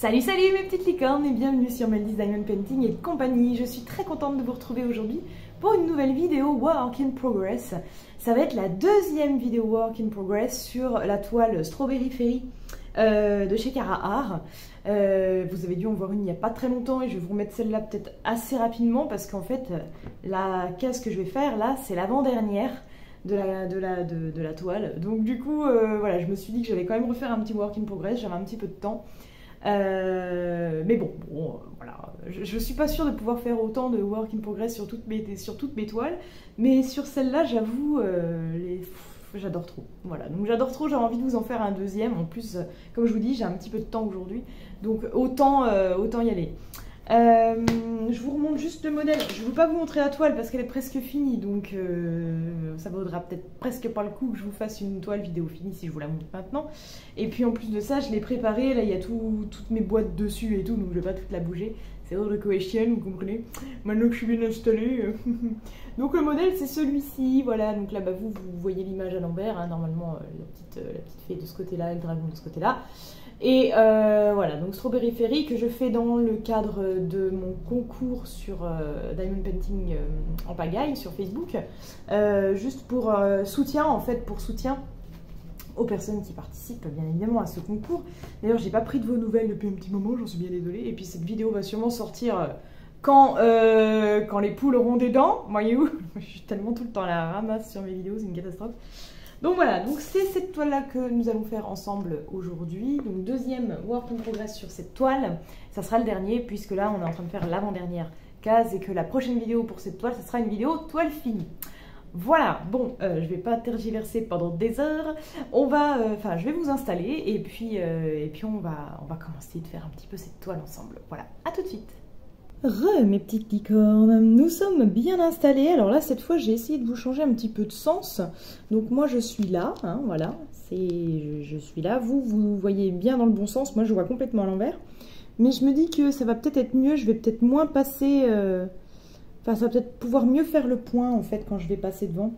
Salut salut mes petites licornes et bienvenue sur Meldy's Diamond Painting et compagnie. Je suis très contente de vous retrouver aujourd'hui pour une nouvelle vidéo Work in Progress. Ça va être la deuxième vidéo Work in Progress sur la toile Strawberry Fairy de chez Cara Art. Vous avez dû en voir une il n'y a pas très longtemps et je vais vous remettre celle-là peut-être assez rapidement parce qu'en fait la case que je vais faire là c'est l'avant-dernière de la toile. Donc du coup voilà, je me suis dit que j'allais quand même refaire un petit Work in Progress, j'avais un petit peu de temps. Mais bon, voilà, je suis pas sûre de pouvoir faire autant de work in progress sur toutes mes toiles, mais sur celle-là, j'avoue, j'adore trop. Voilà, donc j'adore trop, j'ai envie de vous en faire un deuxième. En plus, comme je vous dis, j'ai un petit peu de temps aujourd'hui, donc autant y aller. Je vous remonte juste le modèle. Je ne veux pas vous montrer la toile parce qu'elle est presque finie, donc ça vaudra peut-être presque pas le coup que je vous fasse une toile vidéo finie si je vous la montre maintenant. Et puis en plus de ça, je l'ai préparée, là il y a toutes mes boîtes dessus et tout, donc je ne vais pas toute la bouger. C'est hors de question, vous comprenez. Maintenant que je suis bien installée. Donc le modèle c'est celui-ci, voilà. Donc là bah, vous voyez l'image à l'envers, hein. Normalement la petite fée de ce côté-là, le dragon de ce côté-là. Et voilà, donc Strawberry Fairy que je fais dans le cadre de mon concours sur Diamond Painting en pagaille sur Facebook, juste pour soutien en fait, pour soutien aux personnes qui participent bien évidemment à ce concours. D'ailleurs j'ai pas pris de vos nouvelles depuis un petit moment, j'en suis bien désolée, et puis cette vidéo va sûrement sortir quand les poules auront des dents, voyez-vous. Je suis tellement tout le temps à la ramasse sur mes vidéos, c'est une catastrophe. Donc voilà, donc c'est cette toile-là que nous allons faire ensemble aujourd'hui. Donc deuxième work in progress sur cette toile. Ça sera le dernier puisque là on est en train de faire l'avant-dernière case et que la prochaine vidéo pour cette toile, ça sera une vidéo toile finie. Voilà, bon, je vais pas tergiverser pendant des heures. Je vais vous installer et puis on va commencer de faire un petit peu cette toile ensemble. Voilà, à tout de suite. Mes petites licornes, nous sommes bien installés. Alors là, cette fois, j'ai essayé de vous changer un petit peu de sens. Donc moi, je suis là, hein, voilà. Je suis là. Vous voyez bien dans le bon sens. Moi, je vois complètement à l'envers. Mais je me dis que ça va peut-être être mieux. Je vais peut-être moins passer... Enfin, ça va peut-être pouvoir mieux faire le point, en fait, quand je vais passer devant.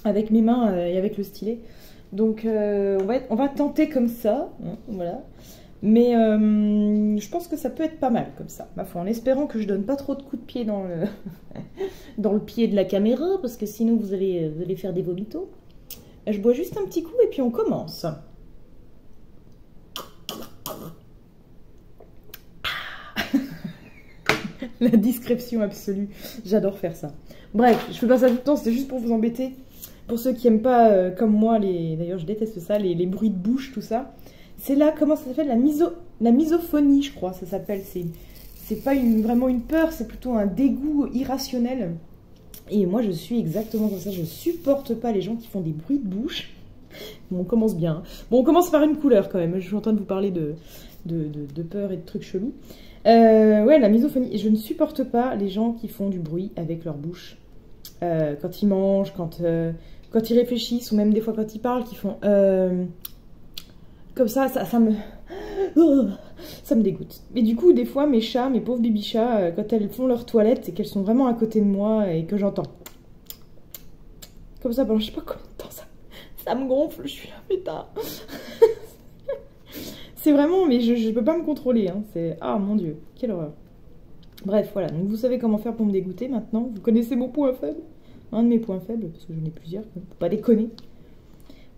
Avec mes mains et avec le stylet. Donc, on va tenter comme ça. Hein, voilà. Mais je pense que ça peut être pas mal comme ça, ma foi, en espérant que je donne pas trop de coups de pied dans le, dans le pied de la caméra, parce que sinon vous allez faire des vomitos. Je bois juste un petit coup et puis on commence. La discrétion absolue, j'adore faire ça. Bref, je fais pas ça tout le temps, c'était juste pour vous embêter. Pour ceux qui aiment pas, comme moi, d'ailleurs je déteste ça, les bruits de bouche, tout ça. C'est là, comment ça s'appelle, la misophonie, je crois, ça s'appelle. C'est pas vraiment une peur, c'est plutôt un dégoût irrationnel. Et moi, je suis exactement comme ça. Je supporte pas les gens qui font des bruits de bouche. Bon, on commence bien. Bon, on commence par une couleur quand même. Je suis en train de vous parler de peur et de trucs chelous. Ouais, la misophonie. Je ne supporte pas les gens qui font du bruit avec leur bouche. Quand ils mangent, quand ils réfléchissent, ou même des fois quand ils parlent, qui font... Comme ça me dégoûte. Et du coup, des fois, mes chats, mes pauvres bibichats, quand elles font leur toilette et qu'elles sont vraiment à côté de moi et que j'entends comme ça, pendant je sais pas combien de temps, ça me gonfle, je suis là, putain. C'est vraiment, mais je peux pas me contrôler, hein. C'est, ah mon Dieu, quelle horreur. Bref, voilà, donc vous savez comment faire pour me dégoûter maintenant. Vous connaissez mon point faible, un de mes points faibles, parce que j'en ai plusieurs, faut pas déconner.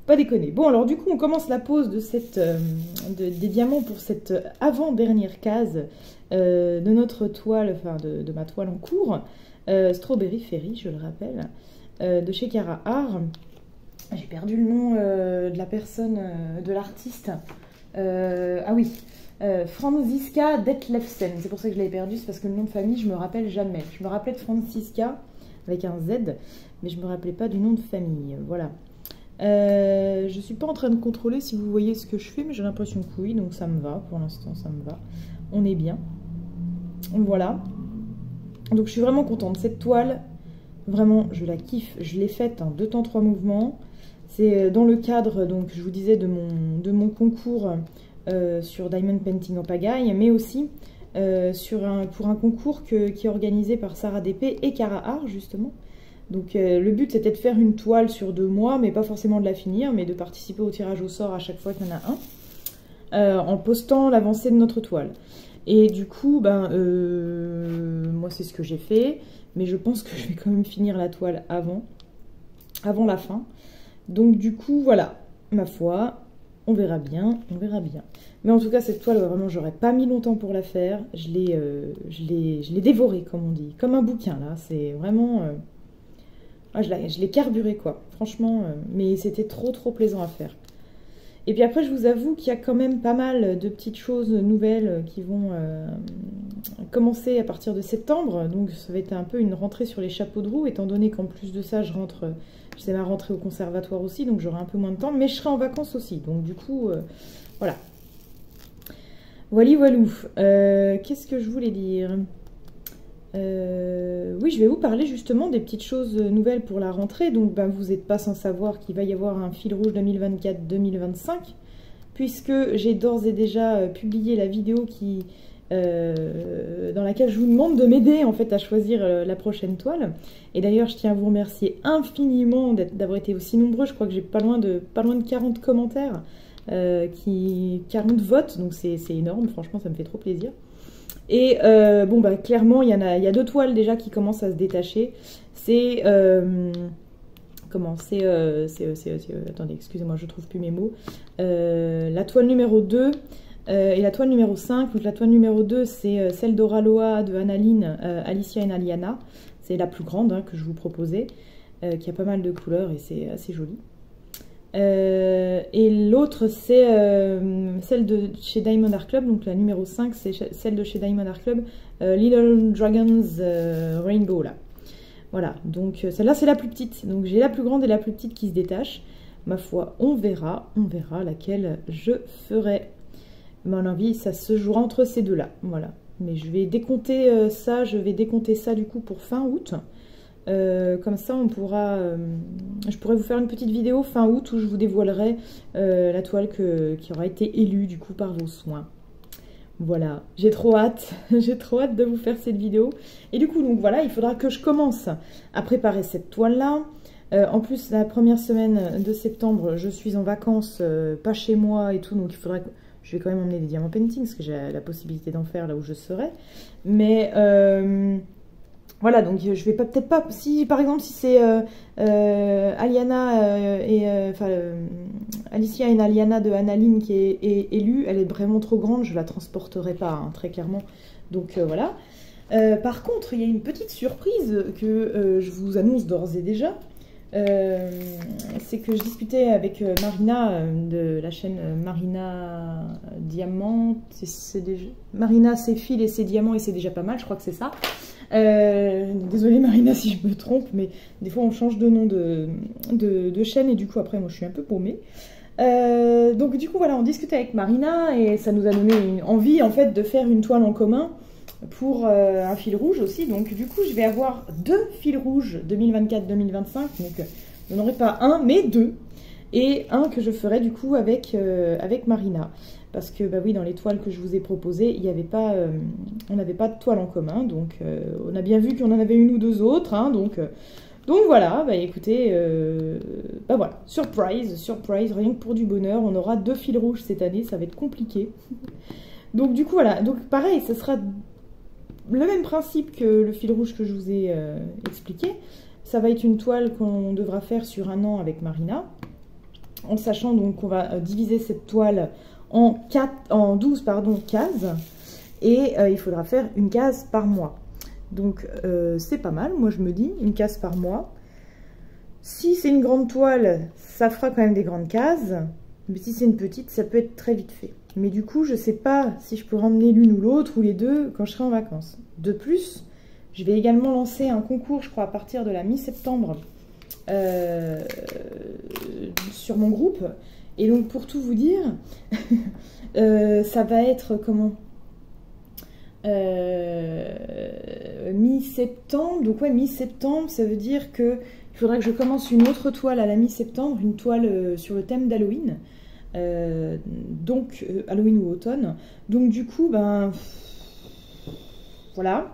Pas déconner. Bon, alors du coup, on commence la pose de des diamants pour cette avant-dernière case de notre toile, enfin de ma toile en cours. Strawberry Fairy, je le rappelle, de chez Cara Art. J'ai perdu le nom de la personne, de l'artiste. Ah oui, Franziska Detlefsen. C'est pour ça que je l'avais perdu, c'est parce que le nom de famille, je me rappelle jamais. Je me rappelais de Franziska avec un Z, mais je me rappelais pas du nom de famille. Voilà. Je suis pas en train de contrôler si vous voyez ce que je fais, mais j'ai l'impression que oui, donc ça me va, pour l'instant ça me va, on est bien, voilà. Donc je suis vraiment contente, cette toile, vraiment je la kiffe, je l'ai faite en 2 temps 3 mouvements, c'est dans le cadre, donc je vous disais, de mon concours sur Diamond Painting en pagaille, mais aussi pour un concours qui est organisé par Sarah DP et Cara Art justement. Donc le but c'était de faire une toile sur 2 mois, mais pas forcément de la finir, mais de participer au tirage au sort à chaque fois qu'il y en a un. en postant l'avancée de notre toile. Et du coup, ben, moi c'est ce que j'ai fait, mais je pense que je vais quand même finir la toile avant la fin. Donc du coup, voilà, ma foi, on verra bien, on verra bien. Mais en tout cas, cette toile, vraiment, j'aurais pas mis longtemps pour la faire. Je l'ai dévorée, comme on dit, comme un bouquin, là. C'est vraiment... je l'ai carburé, quoi. Franchement, mais c'était trop plaisant à faire. Et puis après, je vous avoue qu'il y a quand même pas mal de petites choses nouvelles qui vont commencer à partir de septembre. Donc ça va être un peu une rentrée sur les chapeaux de roue, étant donné qu'en plus de ça, je sais ma rentrée au conservatoire aussi, donc j'aurai un peu moins de temps. Mais je serai en vacances aussi, donc du coup, voilà. Voilou. Qu'est-ce que je voulais dire ? Oui, je vais vous parler justement des petites choses nouvelles pour la rentrée. Donc, ben, vous n'êtes pas sans savoir qu'il va y avoir un fil rouge 2024-2025, puisque j'ai d'ores et déjà publié la vidéo dans laquelle je vous demande de m'aider en fait à choisir la prochaine toile. Et d'ailleurs, je tiens à vous remercier infiniment d'avoir été aussi nombreux. Je crois que j'ai pas loin de 40 commentaires, 40 votes, donc c'est énorme. Franchement, ça me fait trop plaisir. Et bon, bah, clairement, il y a 2 toiles déjà qui commencent à se détacher. C'est... attendez, excusez-moi, je trouve plus mes mots. La toile numéro 2 et la toile numéro 5. Donc la toile numéro 2, c'est celle d'Oraloa de Annaline, Alicia et Aliana. C'est la plus grande que je vous proposais, qui a pas mal de couleurs et c'est assez joli. Et l'autre c'est celle de chez Diamond Art Club, donc la numéro 5 c'est celle de chez Diamond Art Club, Little Dragons Rainbow là. Voilà, donc celle-là c'est la plus petite, donc j'ai la plus grande et la plus petite qui se détachent. Ma foi, on verra laquelle je ferai. À mon avis, ça se jouera entre ces deux-là, voilà. Mais je vais décompter ça du coup pour fin août. Comme ça on pourra je pourrais vous faire une petite vidéo fin août où je vous dévoilerai la toile qui aura été élue du coup par vos soins. Voilà, j'ai trop hâte j'ai trop hâte de vous faire cette vidéo. Et du coup donc voilà, il faudra que je commence à préparer cette toile là. En plus la première semaine de septembre je suis en vacances, pas chez moi et tout, donc il faudra que je vais quand même emmener des diamants painting parce que j'ai la possibilité d'en faire là où je serai. Mais voilà, donc je vais peut-être pas, si par exemple si c'est Aliana Alicia et Aliana de Annaline qui est élue, elle est vraiment trop grande, je la transporterai pas, hein, très clairement. Donc voilà. Par contre, il y a une petite surprise que je vous annonce d'ores et déjà. C'est que je discutais avec Marina de la chaîne Marina Diamant, Marina ses fils et ses diamants et c'est déjà pas mal, je crois que c'est ça. Désolée Marina si je me trompe, mais des fois on change de nom de chaîne et du coup après moi je suis un peu paumée. Donc du coup voilà, on discutait avec Marina et ça nous a donné une envie en fait de faire une toile en commun pour un fil rouge aussi. Donc du coup je vais avoir 2 fils rouges 2024-2025, donc je n'en aurai pas un mais 2, et un que je ferai du coup avec Marina. Parce que bah oui, dans les toiles que je vous ai proposées, il n'y avait pas, on n'avait pas de toile en commun, donc on a bien vu qu'on en avait une ou 2 autres, hein, donc voilà, bah écoutez, bah voilà, surprise, rien que pour du bonheur, on aura 2 fils rouges cette année, ça va être compliqué. Donc du coup voilà, donc pareil, ça sera le même principe que le fil rouge que je vous ai expliqué. Ça va être une toile qu'on devra faire sur 1 an avec Marina, en sachant donc qu'on va diviser cette toile en 12 cases, et il faudra faire une case par mois. Donc c'est pas mal, moi je me dis, une case par mois. Si c'est une grande toile, ça fera quand même des grandes cases, mais si c'est une petite, ça peut être très vite fait. Mais du coup, je sais pas si je pourrais emmener l'une ou l'autre, ou les deux, quand je serai en vacances. De plus, je vais également lancer un concours, je crois, à partir de la mi-septembre, sur mon groupe. Et donc, pour tout vous dire, ça va être comment mi-septembre. Donc, ouais, mi-septembre, ça veut dire que il faudra que je commence une autre toile à la mi-septembre, une toile sur le thème d'Halloween. Donc, Halloween ou automne. Donc, du coup, ben, voilà.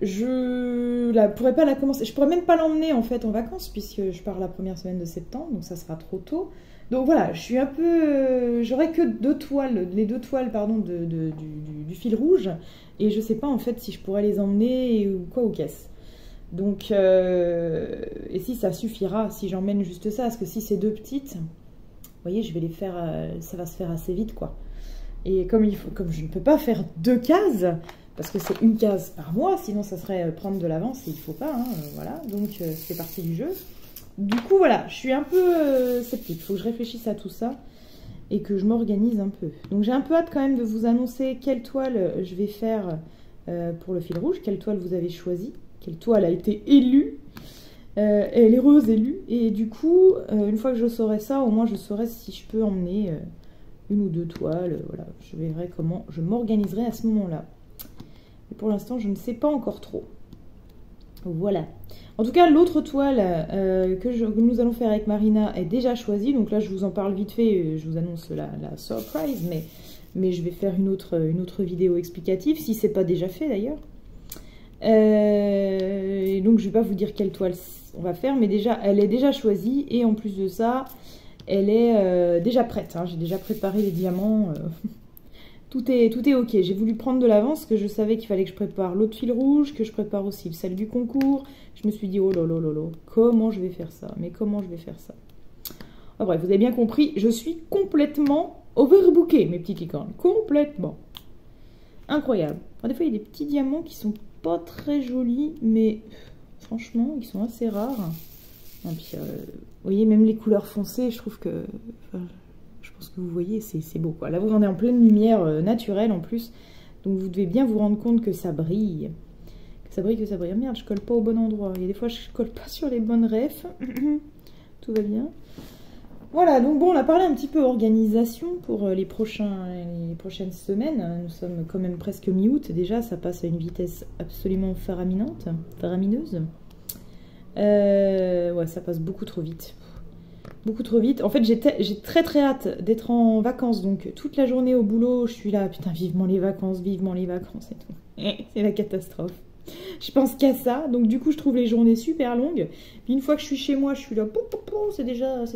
Je ne pourrais pas la commencer. Je pourrais même pas l'emmener en fait en vacances, puisque je pars la première semaine de septembre, donc ça sera trop tôt. Donc voilà, je suis un peu... J'aurais que deux toiles, les deux toiles pardon, du fil rouge. Et je sais pas en fait si je pourrais les emmener ou quoi aux caisses. Donc, et si ça suffira, si j'emmène juste ça. Parce que si c'est deux petites, vous voyez, je vais les faire... ça va se faire assez vite quoi. Et comme je ne peux pas faire deux cases, parce que c'est une case par mois, sinon ça serait prendre de l'avance et il ne faut pas, hein, voilà. Donc c'est partie du jeu. Du coup, voilà, je suis un peu sceptique. Il faut que je réfléchisse à tout ça et que je m'organise un peu. Donc, j'ai un peu hâte quand même de vous annoncer quelle toile je vais faire pour le fil rouge, quelle toile vous avez choisi, quelle toile a été élue. Elle est heureuse élue. Et du coup, une fois que je saurai ça, au moins je saurai si je peux emmener une ou deux toiles. Voilà, je verrai comment je m'organiserai à ce moment-là. Et pour l'instant, je ne sais pas encore trop. Voilà. En tout cas, l'autre toile que nous allons faire avec Marina est déjà choisie. Donc là, je vous en parle vite fait. Je vous annonce la surprise. Mais je vais faire une autre vidéo explicative, si ce n'est pas déjà fait d'ailleurs. Et donc, je ne vais pas vous dire quelle toile on va faire. Mais déjà, elle est déjà choisie. Et en plus de ça, elle est déjà prête. Hein. J'ai déjà préparé les diamants. Tout est ok. J'ai voulu prendre de l'avance, que je savais qu'il fallait que je prépare l'autre fil rouge, que je prépare aussi celle du concours. Je me suis dit, oh là là là là, comment je vais faire ça? Mais comment je vais faire ça? Ah, bref, vous avez bien compris, je suis complètement overbookée, mes petites licornes. Complètement. Incroyable. Alors, des fois, il y a des petits diamants qui sont pas très jolis, mais franchement, ils sont assez rares. Et puis, vous voyez, même les couleurs foncées, je trouve que... je pense que vous voyez, c'est beau quoi. Là, vous en êtes en pleine lumière naturelle en plus. Donc, vous devez bien vous rendre compte que ça brille. Que ça brille, que ça brille. Oh, merde, je colle pas au bon endroit. Il y a des fois, je colle pas sur les bonnes refs. Tout va bien. Voilà, donc bon, on a parlé un petit peu organisation pour les prochaines semaines. Nous sommes quand même presque mi-août. Déjà, ça passe à une vitesse absolument faramineuse. Ouais, ça passe beaucoup trop vite. Beaucoup trop vite. En fait, j'ai très très hâte d'être en vacances. Donc, toute la journée au boulot, je suis là. Putain, vivement les vacances et tout. C'est la catastrophe. Je pense qu'à ça. Donc, du coup, je trouve les journées super longues. Puis, une fois que je suis chez moi, je suis là. C'est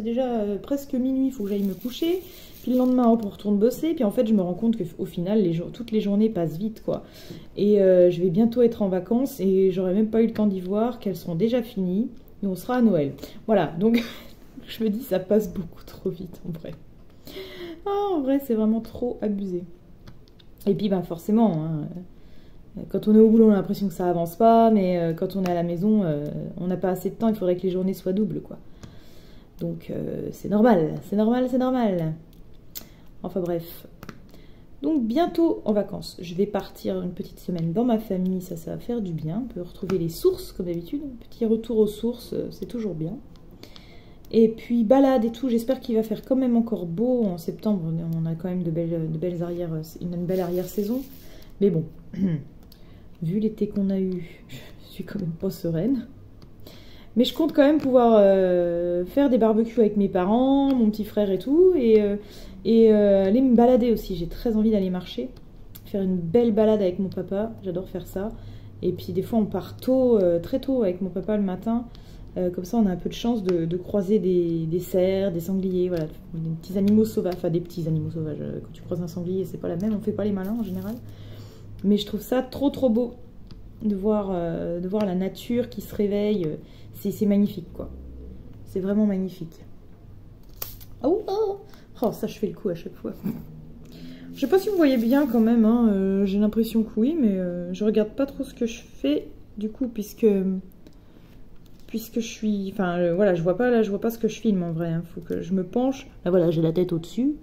déjà presque minuit. Il faut que j'aille me coucher. Puis, le lendemain, hop, on retourne bosser. Puis, en fait, je me rends compte qu'au final, toutes les journées passent vite, quoi. Et je vais bientôt être en vacances. Et j'aurai même pas eu le temps d'y voir qu'elles seront déjà finies. Et on sera à Noël. Voilà. Donc... je me dis, ça passe beaucoup trop vite, en vrai. Ah, en vrai, c'est vraiment trop abusé. Et puis, bah, forcément, hein, quand on est au boulot, on a l'impression que ça avance pas, mais quand on est à la maison, on n'a pas assez de temps, il faudrait que les journées soient doubles, quoi. Donc, c'est normal, c'est normal, c'est normal. Enfin, bref. Donc, bientôt en vacances. Je vais partir une petite semaine dans ma famille, ça va faire du bien. On peut retrouver les sources, comme d'habitude. Un petit retour aux sources, c'est toujours bien. Et puis balade et tout, j'espère qu'il va faire quand même encore beau en septembre. On a quand même une belle arrière-saison. Mais bon, vu l'été qu'on a eu, je suis quand même pas sereine. Mais je compte quand même pouvoir faire des barbecues avec mes parents, mon petit frère et tout. Et aller me balader aussi. J'ai très envie d'aller marcher. Faire une belle balade avec mon papa. J'adore faire ça. Et puis des fois on part tôt, très tôt avec mon papa le matin. Comme ça, on a un peu de chance de croiser des cerfs, des sangliers, voilà, des petits animaux sauvages. Enfin, des petits animaux sauvages. Quand tu croises un sanglier, c'est pas la même. On fait pas les malins en général. Mais je trouve ça trop beau de voir la nature qui se réveille. C'est magnifique, quoi. C'est vraiment magnifique. Oh, ça, je fais le coup à chaque fois. Je sais pas si vous voyez bien quand même. Hein, j'ai l'impression que oui, mais je regarde pas trop ce que je fais du coup, puisque je suis... Enfin, voilà, je vois pas ce que je filme en vrai. Hein. Faut que je me penche. Là, voilà, j'ai la tête au-dessus.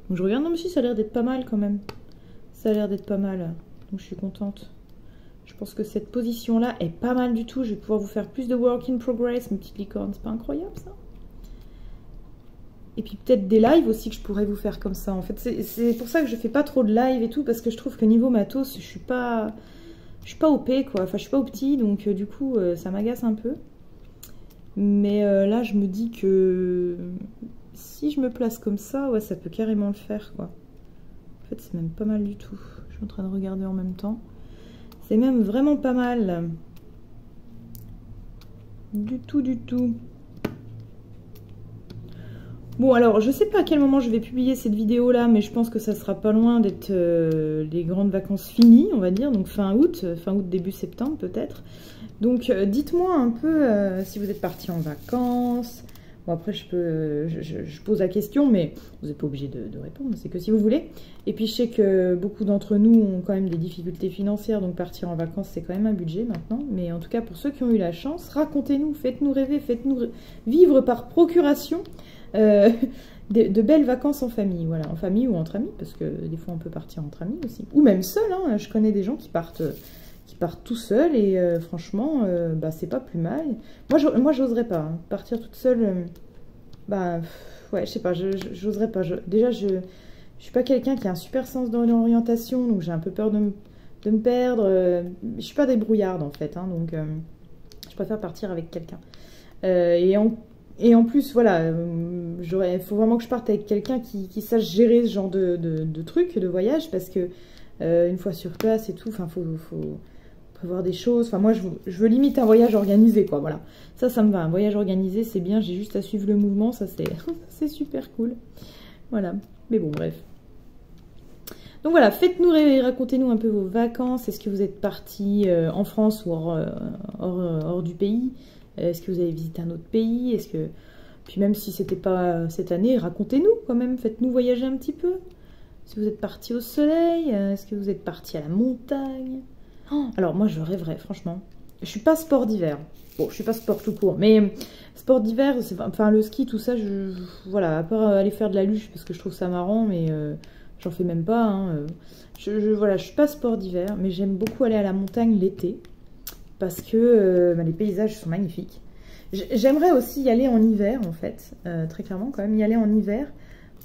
Donc, je regarde. Non, mais si, ça a l'air d'être pas mal quand même. Ça a l'air d'être pas mal. Donc, je suis contente. Je pense que cette position-là est pas mal du tout. Je vais pouvoir vous faire plus de work in progress, mes petites licornes. C'est pas incroyable, ça? Et puis, peut-être des lives aussi que je pourrais vous faire comme ça. En fait, c'est pour ça que je fais pas trop de live et tout. Parce que je trouve que niveau matos, je suis pas OP, quoi. Enfin, je suis pas au petit. Donc, du coup, ça m'agace un peu. Mais là, je me dis que si je me place comme ça, ouais, ça peut carrément le faire, quoi. En fait, c'est même pas mal du tout. Je suis en train de regarder en même temps. C'est même vraiment pas mal. Du tout, du tout. Bon, alors, je sais pas à quel moment je vais publier cette vidéo-là, mais je pense que ça sera pas loin d'être les grandes vacances finies, on va dire, donc fin août, début septembre peut-être. Donc, dites-moi un peu si vous êtes partis en vacances. Bon, après, je pose la question, mais vous n'êtes pas obligé de répondre, c'est que si vous voulez. Et puis, je sais que beaucoup d'entre nous ont quand même des difficultés financières, donc partir en vacances, c'est quand même un budget maintenant. Mais en tout cas, pour ceux qui ont eu la chance, racontez-nous, faites-nous rêver, faites-nous vivre par procuration de belles vacances en famille. Voilà, en famille ou entre amis, parce que des fois, on peut partir entre amis aussi. Ou même seul, hein. Je connais des gens qui partent tout seul et franchement bah, c'est pas plus mal. Moi j'oserais pas hein. Partir toute seule bah ouais je sais pas, j'oserais pas. Déjà je suis pas quelqu'un qui a un super sens de l'orientation, donc j'ai un peu peur de me perdre. Je suis pas débrouillarde en fait hein, donc je préfère partir avec quelqu'un et en plus voilà il faut vraiment que je parte avec quelqu'un qui sache gérer ce genre de trucs, de voyage, parce que une fois sur place et tout, enfin faut voir des choses, enfin moi je veux limite un voyage organisé quoi, voilà, ça me va, un voyage organisé c'est bien, j'ai juste à suivre le mouvement, ça c'est super cool, voilà, mais bon bref. Donc voilà, faites-nous rêver, racontez-nous un peu vos vacances, est-ce que vous êtes partis en France ou hors du pays, est-ce que vous avez visité un autre pays, est-ce que, puis même si c'était pas cette année, racontez-nous quand même, faites-nous voyager un petit peu, si vous êtes partis au soleil, est-ce que vous êtes partis à la montagne. Alors moi je rêverais franchement. Je suis pas sport d'hiver. Bon, je suis pas sport tout court, mais sport d'hiver, enfin le ski tout ça, voilà, à part aller faire de la luge parce que je trouve ça marrant, mais j'en fais même pas. Hein, voilà, je suis pas sport d'hiver, mais j'aime beaucoup aller à la montagne l'été parce que bah, les paysages sont magnifiques. J'aimerais aussi y aller en hiver en fait, très clairement quand même y aller en hiver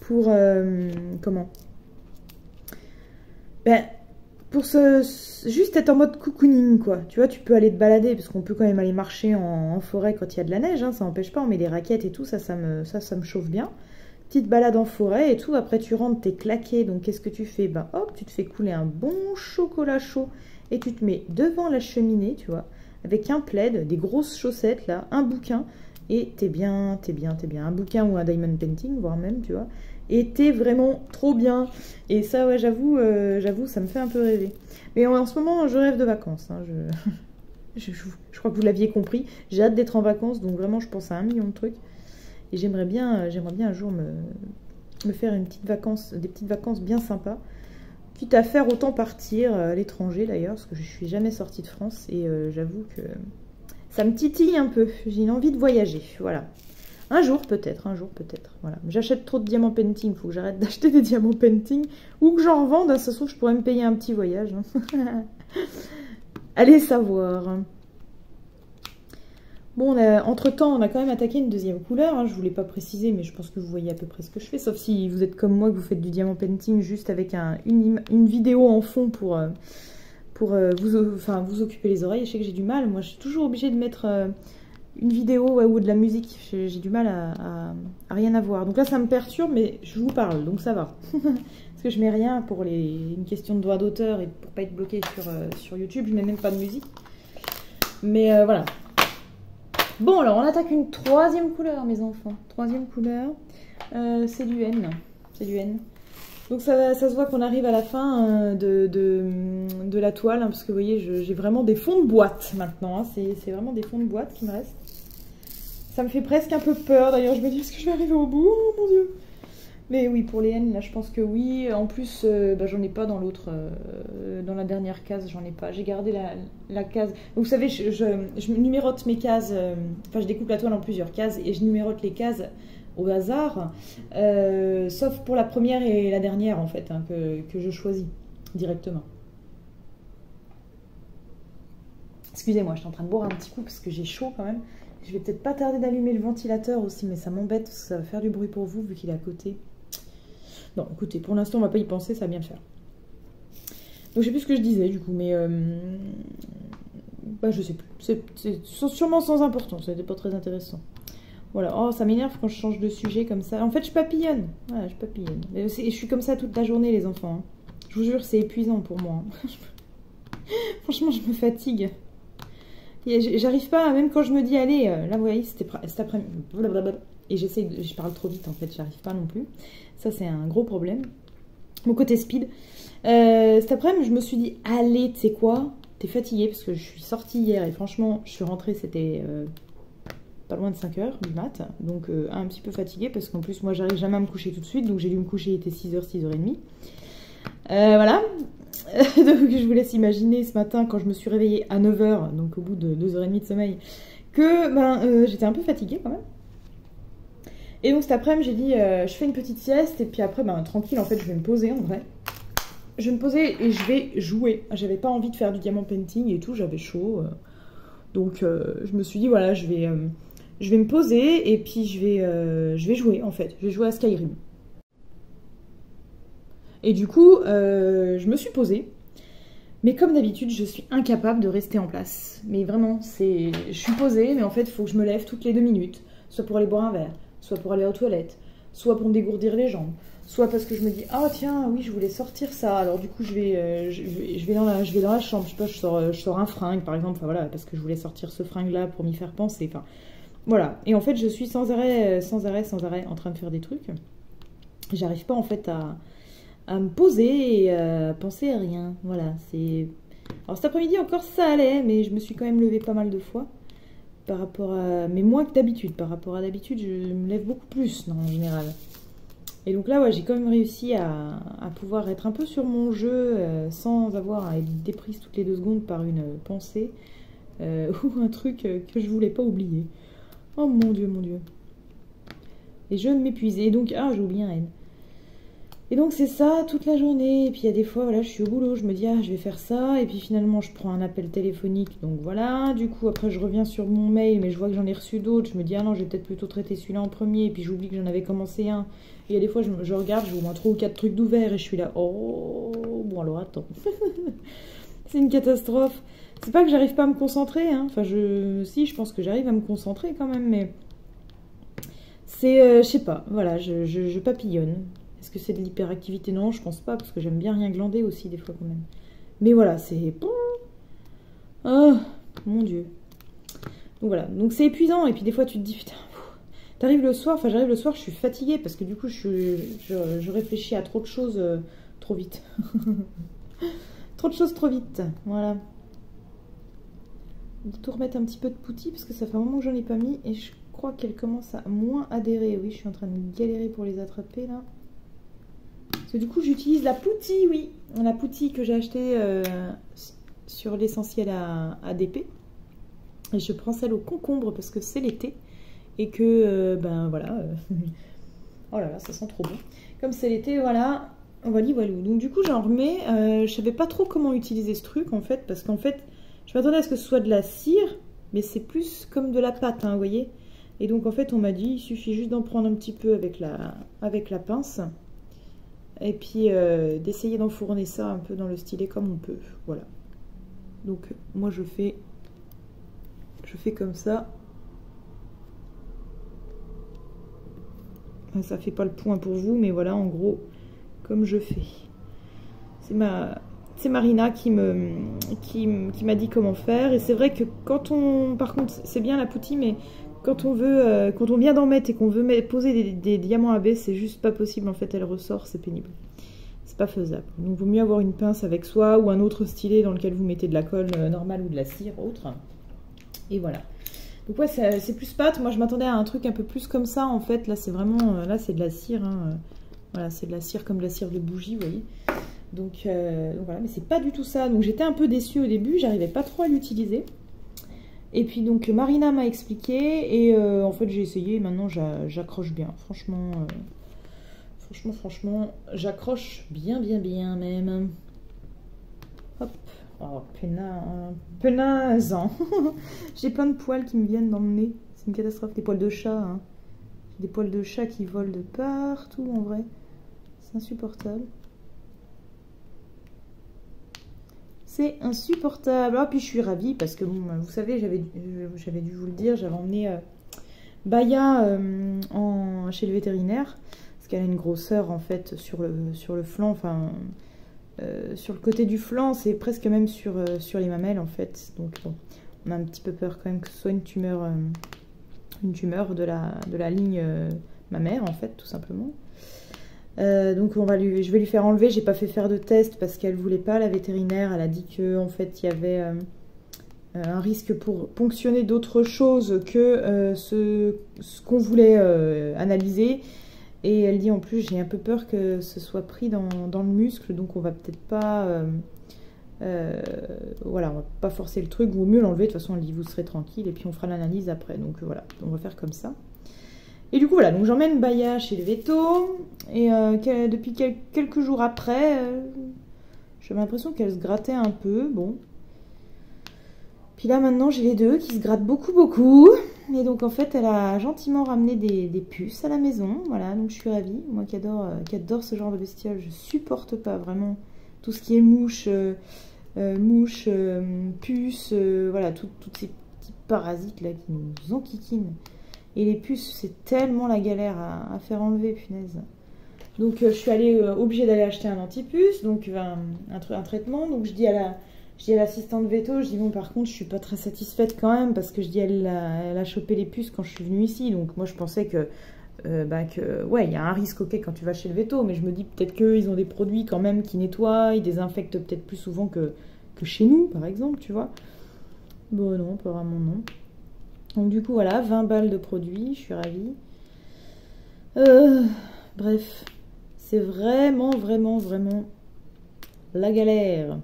pour comment? Ben pour juste être en mode cocooning quoi, tu vois, tu peux aller te balader, parce qu'on peut quand même aller marcher en forêt quand il y a de la neige, hein, ça n'empêche pas, on met des raquettes et tout, ça me chauffe bien. Petite balade en forêt et tout, après tu rentres, t'es claqué, donc qu'est-ce que tu fais? Ben hop, tu te fais couler un bon chocolat chaud, et tu te mets devant la cheminée, tu vois, avec un plaid, des grosses chaussettes là, un bouquin, et t'es bien, un bouquin ou un diamond painting, voire même, tu vois, et t'es vraiment trop bien. Et ça, ouais, j'avoue, ça me fait un peu rêver. Mais en ce moment, je rêve de vacances. Hein, je crois que vous l'aviez compris. J'ai hâte d'être en vacances, donc vraiment, je pense à 1 million de trucs. Et j'aimerais bien un jour me faire des petites vacances bien sympas. Quitte à faire autant partir à l'étranger d'ailleurs, parce que je suis jamais sortie de France. Et j'avoue que ça me titille un peu. J'ai une envie de voyager, voilà. Un jour peut-être, voilà. J'achète trop de diamants painting, il faut que j'arrête d'acheter des diamants painting, ou que j'en revende, ça se trouve je pourrais me payer un petit voyage. Hein. Allez savoir. Bon, entre-temps, on a quand même attaqué une deuxième couleur, hein. Je ne voulais pas préciser, mais je pense que vous voyez à peu près ce que je fais, sauf si vous êtes comme moi, que vous faites du diamant painting juste avec une vidéo en fond pour vous occuper les oreilles. Je sais que j'ai du mal, moi je suis toujours obligée de mettre... une vidéo ou de la musique, j'ai du mal à rien avoir. Donc là, ça me perturbe, mais je vous parle, donc ça va. Parce que je mets rien pour une question de droit d'auteur et pour pas être bloqué sur YouTube. Je mets même pas de musique. Mais voilà. Bon, alors on attaque une troisième couleur, mes enfants. Troisième couleur, c'est du N. C'est du N. Donc ça se voit qu'on arrive à la fin de la toile, hein, parce que vous voyez, j'ai vraiment des fonds de boîte maintenant. Hein, c'est vraiment des fonds de boîte qui me restent. Ça me fait presque un peu peur, d'ailleurs, je me dis, est-ce que je vais arriver au bout? Oh mon Dieu! Mais oui, pour les N, là, je pense que oui. En plus, bah, j'en ai pas dans l'autre, dans la dernière case, j'en ai pas. J'ai gardé la case. Vous savez, je numérote mes cases, enfin, je découpe la toile en plusieurs cases et je numérote les cases au hasard, sauf pour la première et la dernière, en fait, hein, que je choisis directement. Excusez-moi, je suis en train de boire un petit coup parce que j'ai chaud quand même. Je vais peut-être pas tarder d'allumer le ventilateur aussi, mais ça m'embête parce que ça va faire du bruit pour vous vu qu'il est à côté. Non, écoutez, pour l'instant, on va pas y penser, ça va bien le faire. Donc, je sais plus ce que je disais du coup, mais bah, je sais plus. C'est sûrement sans importance, ça n'était pas très intéressant. Voilà, oh, ça m'énerve quand je change de sujet comme ça. En fait, je papillonne. Voilà, je papillonne. Et je suis comme ça toute la journée, les enfants. Hein. Je vous jure, c'est épuisant pour moi. Hein. Franchement, je me fatigue. J'arrive pas, même quand je me dis, allez, là, vous voyez, cet après-midi. Et je parle trop vite en fait, j'arrive pas non plus. Ça c'est un gros problème. Mon côté speed. Cet après-midi, je me suis dit, allez, tu sais quoi, t'es fatiguée parce que je suis sortie hier et franchement, je suis rentrée, c'était pas loin de 5 h du mat. Donc un petit peu fatiguée parce qu'en plus, moi, j'arrive jamais à me coucher tout de suite. Donc j'ai dû me coucher, il était 6 h, 6 h 30. Voilà. Donc je vous laisse imaginer ce matin quand je me suis réveillée à 9 h, donc au bout de 2 h 30 de sommeil, que j'étais un peu fatiguée quand même. Et donc cet après-midi, j'ai dit, je fais une petite sieste et puis après, tranquille, en fait, je vais me poser en vrai. Je vais me poser et je vais jouer. J'avais pas envie de faire du diamant painting et tout, j'avais chaud. Donc je me suis dit, voilà, je vais me poser et puis je vais jouer en fait. Je vais jouer à Skyrim. Et du coup, je me suis posée. Mais comme d'habitude, je suis incapable de rester en place. Mais vraiment, je suis posée, mais en fait, il faut que je me lève toutes les 2 minutes. Soit pour aller boire un verre, soit pour aller aux toilettes, soit pour me dégourdir les jambes, soit parce que je me dis, ah tiens, oui, je voulais sortir ça. Alors du coup, je vais dans la chambre, je sais pas, je sors un fringue, par exemple, enfin voilà, parce que je voulais sortir ce fringue-là pour m'y faire penser. Enfin, voilà. Et en fait, je suis sans arrêt en train de faire des trucs. J'arrive pas en fait à me poser et à penser à rien. Voilà, c'est... Alors cet après-midi encore ça allait, mais je me suis quand même levée pas mal de fois. Par rapport à... Mais moins que d'habitude. Par rapport à d'habitude, je me lève beaucoup plus, non, en général. Et donc là, ouais, j'ai quand même réussi à pouvoir être un peu sur mon jeu sans avoir à être déprise toutes les 2 secondes par une pensée ou un truc que je voulais pas oublier. Oh mon Dieu, mon Dieu. Et je m'épuisais. Et donc, j'ai oublié un N. Et donc c'est ça toute la journée, et puis il y a des fois, voilà, je suis au boulot, je me dis, je vais faire ça, et puis finalement je prends un appel téléphonique, donc voilà, du coup après je reviens sur mon mail, mais je vois que j'en ai reçu d'autres, je me dis, non, je vais peut-être plutôt traiter celui-là en premier, et puis j'oublie que j'en avais commencé un, et il y a des fois, je regarde, j'ai au moins 3 ou 4 trucs d'ouvert, et je suis là, oh, bon alors attends, c'est une catastrophe, c'est pas que j'arrive pas à me concentrer, hein. Enfin si, je pense que j'arrive à me concentrer quand même, mais c'est, je sais pas, voilà, je papillonne. Est-ce que c'est de l'hyperactivité? Non, je pense pas, parce que j'aime bien rien glander aussi, des fois, quand même. Mais voilà, c'est... Oh, mon Dieu. Donc voilà, donc c'est épuisant, et puis des fois, tu te dis, putain, t'arrives le soir, enfin, j'arrive le soir, je suis fatiguée, parce que du coup, je réfléchis à trop de choses trop vite. Trop de choses trop vite, voilà. On va tout remettre un petit peu de poutis, parce que ça fait un moment que j'en ai pas mis, et je crois qu'elle commence à moins adhérer. Oui, je suis en train de galérer pour les attraper, là. Parce que du coup, j'utilise la poutie, oui. La poutie que j'ai achetée sur l'essentiel à ADP. Et je prends celle au concombre parce que c'est l'été. Et que, voilà. Oh là là, ça sent trop bon. Comme c'est l'été, voilà. Voilà. Donc du coup, j'en remets. Je savais pas trop comment utiliser ce truc, en fait. Parce qu'en fait, je m'attendais à ce que ce soit de la cire. Mais c'est plus comme de la pâte, hein, vous voyez. Et donc, en fait, on m'a dit, il suffit juste d'en prendre un petit peu avec la pince. Et puis d'essayer d'enfourner ça un peu dans le stylet comme on peut. Voilà. Donc moi je fais comme ça. Ça fait pas le point pour vous, mais voilà en gros comme je fais. C'est Marina qui m'a dit comment faire. Et c'est vrai que quand on... Par contre c'est bien la poutie, mais quand on vient d'en mettre et qu'on veut poser des diamants à baie, c'est juste pas possible. En fait, elle ressort, c'est pénible. C'est pas faisable. Donc, vaut mieux avoir une pince avec soi ou un autre stylet dans lequel vous mettez de la colle normale ou de la cire autre. Et voilà. Donc, ouais, c'est plus pâte. Moi, je m'attendais à un truc un peu plus comme ça. En fait, là, c'est vraiment... Là, c'est de la cire. Hein. Voilà, c'est de la cire comme de la cire de bougie, vous voyez. Donc voilà, mais c'est pas du tout ça. Donc, j'étais un peu déçue au début. J'arrivais pas trop à l'utiliser. Et puis donc Marina m'a expliqué et en fait j'ai essayé et maintenant j'accroche bien. Franchement, j'accroche bien même. Hop. Oh, penaze. J'ai plein de poils qui me viennent dans le nez. C'est une catastrophe. Des poils de chat. Hein. Des poils de chat qui volent de partout en vrai. C'est insupportable. C'est insupportable. Ah, puis je suis ravie parce que, bon, vous savez, j'avais dû vous le dire, j'avais emmené Baya chez le vétérinaire parce qu'elle a une grosseur en fait sur le flanc, enfin sur le côté du flanc, c'est presque même sur les mamelles en fait. Donc bon, on a un petit peu peur quand même que ce soit une tumeur une tumeur de la ligne mammaire en fait, tout simplement. Donc je vais lui faire enlever. J'ai pas fait faire de test parce qu'elle voulait pas, la vétérinaire. Elle a dit que en fait il y avait un risque pour ponctionner d'autres choses que ce qu'on voulait analyser. Et elle dit en plus j'ai un peu peur que ce soit pris dans le muscle, donc on va peut-être pas voilà, on va pas forcer le truc, vaut mieux l'enlever. De toute façon elle dit vous serez tranquille et puis on fera l'analyse après. Donc voilà, on va faire comme ça. Et du coup, voilà, donc j'emmène Baya chez le veto. Et depuis quelques jours après, j'avais l'impression qu'elle se grattait un peu. Bon. Puis là, maintenant, j'ai les deux qui se grattent beaucoup, beaucoup. Et donc, en fait, elle a gentiment ramené des puces à la maison. Voilà, donc je suis ravie. Moi qui adore ce genre de bestiole, je supporte pas vraiment tout ce qui est mouches, puces, voilà, tous ces petits parasites là qui nous enquiquinent. Et les puces, c'est tellement la galère à faire enlever, punaise. Donc je suis obligée d'aller acheter un antipuce, donc un traitement. Donc je dis à l'assistante veto, je dis bon par contre je suis pas très satisfaite quand même parce que je dis elle a chopé les puces quand je suis venue ici. Donc moi je pensais que ouais il y a un risque ok quand tu vas chez le veto, mais je me dis peut-être qu'ils ont des produits quand même qui nettoient, ils désinfectent peut-être plus souvent que chez nous par exemple, tu vois. Bon non, pas vraiment non. Donc du coup voilà, 20 balles de produits, je suis ravie. Bref, c'est vraiment la galère.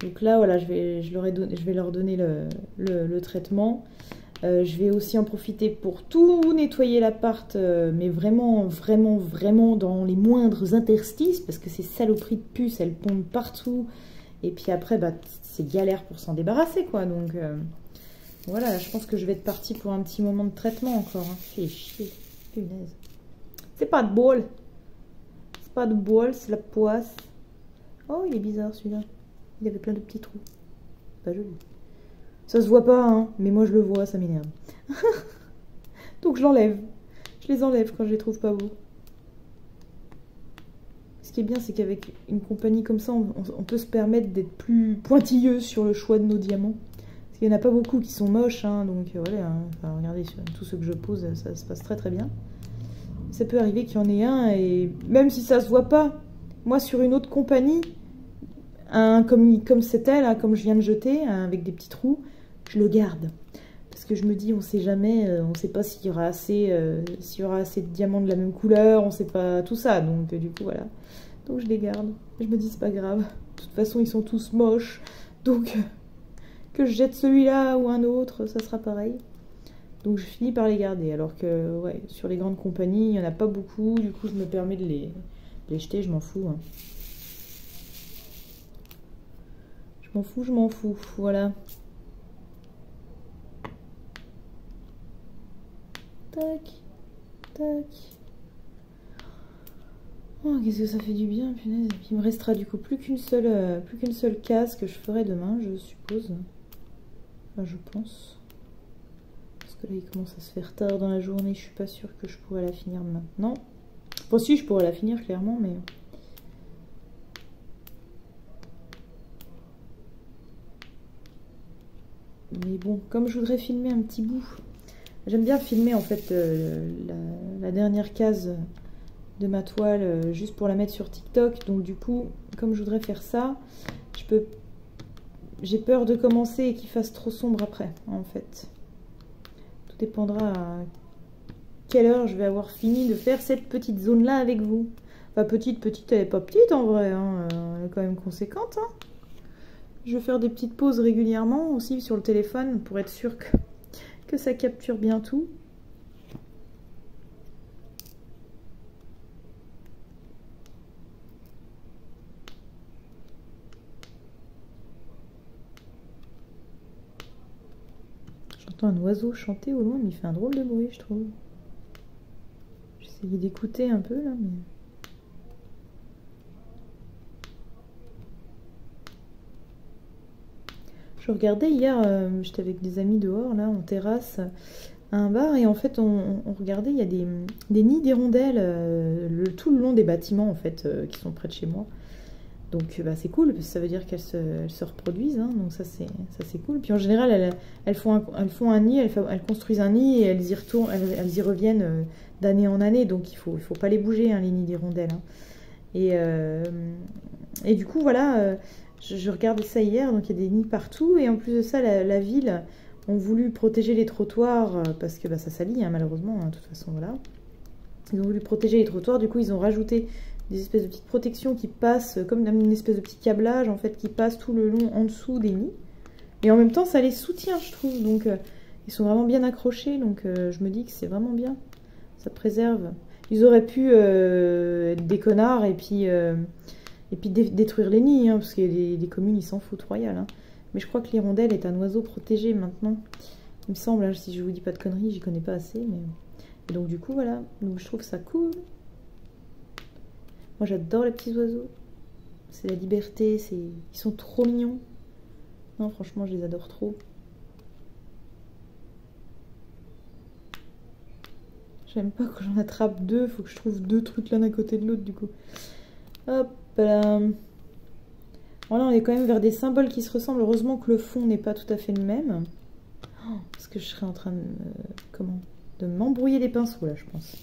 Donc là voilà, je vais leur donner le traitement. Je vais aussi en profiter pour tout nettoyer l'appart, mais vraiment dans les moindres interstices, parce que ces saloperies de puces, elles pondent partout. Et puis après, bah, c'est galère pour s'en débarrasser, quoi. Donc voilà, je pense que je vais être partie pour un petit moment de traitement encore. Hein. Fais chier, punaise. C'est pas de bol. C'est pas de bol, c'est la poisse. Oh, il est bizarre celui-là. Il avait plein de petits trous. Pas joli. Ça se voit pas, hein, mais moi je le vois, ça m'énerve. Donc je l'enlève. Je les enlève quand je les trouve pas beaux. Ce qui est bien, c'est qu'avec une compagnie comme ça, on peut se permettre d'être plus pointilleux sur le choix de nos diamants. Parce qu'il n'y en a pas beaucoup qui sont moches, hein, donc voilà. Hein, enfin, regardez, tous ceux que je pose, ça se passe très bien. Ça peut arriver qu'il y en ait un, et même si ça se voit pas, moi sur une autre compagnie, comme c'était là, comme je viens de jeter, avec des petits trous, je le garde. Parce que je me dis, on sait jamais, on sait pas s'il y aura assez de diamants de la même couleur, on sait pas tout ça, donc du coup voilà. Donc je les garde. Je me dis, c'est pas grave. De toute façon, ils sont tous moches, donc que je jette celui-là ou un autre, ça sera pareil. Donc je finis par les garder, alors que ouais, sur les grandes compagnies, il n'y en a pas beaucoup, du coup je me permets de les jeter, je m'en fous. Hein. Je m'en fous, voilà. Tac, tac. Oh, qu'est-ce que ça fait du bien, punaise. Et puis il me restera du coup plus qu'une seule case que je ferai demain, je suppose. Enfin, je pense. Parce que là, il commence à se faire tard dans la journée, je suis pas sûre que je pourrais la finir maintenant. Bon, si, je pourrais la finir clairement, mais... Mais bon, comme je voudrais filmer un petit bout, j'aime bien filmer en fait la dernière case de ma toile juste pour la mettre sur TikTok. Donc du coup, comme je voudrais faire ça, j'ai peur de commencer et qu'il fasse trop sombre après, en fait. Tout dépendra à quelle heure je vais avoir fini de faire cette petite zone-là avec vous. Enfin, petite, elle est pas petite en vrai, hein. Elle est quand même conséquente, hein. Je vais faire des petites pauses régulièrement aussi sur le téléphone pour être sûr que ça capture bien tout. J'entends un oiseau chanter au loin, mais il fait un drôle de bruit, je trouve. J'essayais d'écouter un peu là, mais... Je regardais hier, j'étais avec des amis dehors, là, en terrasse, à un bar, et en fait, on regardait, il y a des nids d'hirondelles tout le long des bâtiments, en fait, qui sont près de chez moi. Donc bah, c'est cool, parce que ça veut dire qu'elles se reproduisent, hein, donc ça c'est cool. Puis en général, elles font un nid, elles construisent un nid et elles y retournent, elles y reviennent d'année en année, donc il faut pas les bouger, hein, les nids d'hirondelles. Hein. Et du coup, voilà, je regardais ça hier, donc il y a des nids partout, et en plus de ça, la ville ont voulu protéger les trottoirs, parce que bah, ça salit, hein, malheureusement, hein, de toute façon, voilà. Ils ont voulu protéger les trottoirs, du coup ils ont rajouté des espèces de petites protections qui passent, comme une espèce de petit câblage en fait, qui passe tout le long en dessous des nids. Et en même temps ça les soutient je trouve, donc ils sont vraiment bien accrochés, donc je me dis que c'est vraiment bien, ça préserve. Ils auraient pu être des connards et puis détruire les nids, hein, parce que les communes ils s'en foutent royal. Hein. Mais je crois que l'hirondelle est un oiseau protégé maintenant, il me semble, hein, si je vous dis pas de conneries, j'y connais pas assez, mais... Et donc du coup voilà, donc je trouve ça cool. Moi j'adore les petits oiseaux. C'est la liberté, ils sont trop mignons. Non franchement je les adore trop. J'aime pas quand j'en attrape deux, faut que je trouve deux trucs l'un à côté de l'autre du coup. Hop là. Voilà, on est quand même vers des symboles qui se ressemblent. Heureusement que le fond n'est pas tout à fait le même. Oh, parce que je serais en train de... comment ? De m'embrouiller les pinceaux là je pense.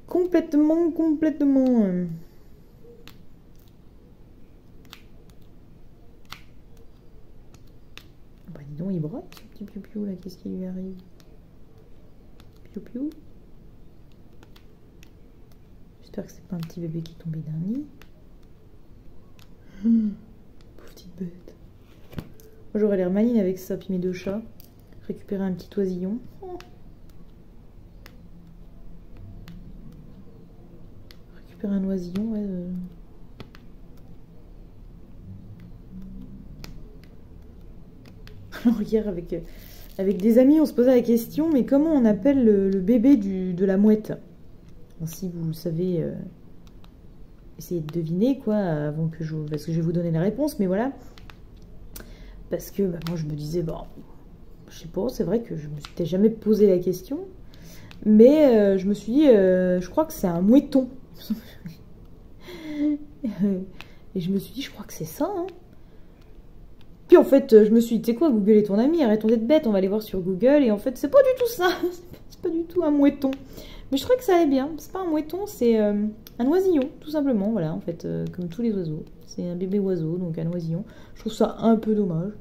Complètement. Bah dis donc il brotte ce petit piou-piou là, qu'est-ce qui lui arrive? Piou-piou. J'espère que c'est pas un petit bébé qui est tombé d'un nid. Pauvre petite bête. Moi j'aurais l'air maligne avec ça, puis mes deux chats. Récupérer un petit oisillon. Oh. Récupérer un oisillon, ouais. Alors hier avec des amis on se posait la question, mais comment on appelle le bébé de la mouette? Bon, si vous savez, essayez de deviner quoi, avant que parce que je vais vous donner la réponse, mais voilà. Parce que bah, moi je me disais, bon... Je sais pas, c'est vrai que je me suis jamais posé la question. Mais je me suis dit, je crois que c'est un mouetton. Et je me suis dit, je crois que c'est ça. Hein. Puis en fait, je me suis dit, tu sais quoi, Google est ton ami, arrêtons d'être bête, on va aller voir sur Google. Et en fait, c'est pas du tout ça. C'est pas du tout un mouetton. Mais je trouvais que ça allait bien. C'est pas un mouetton, c'est un oisillon, tout simplement. Voilà, en fait, comme tous les oiseaux. C'est un bébé oiseau, donc un oisillon. Je trouve ça un peu dommage.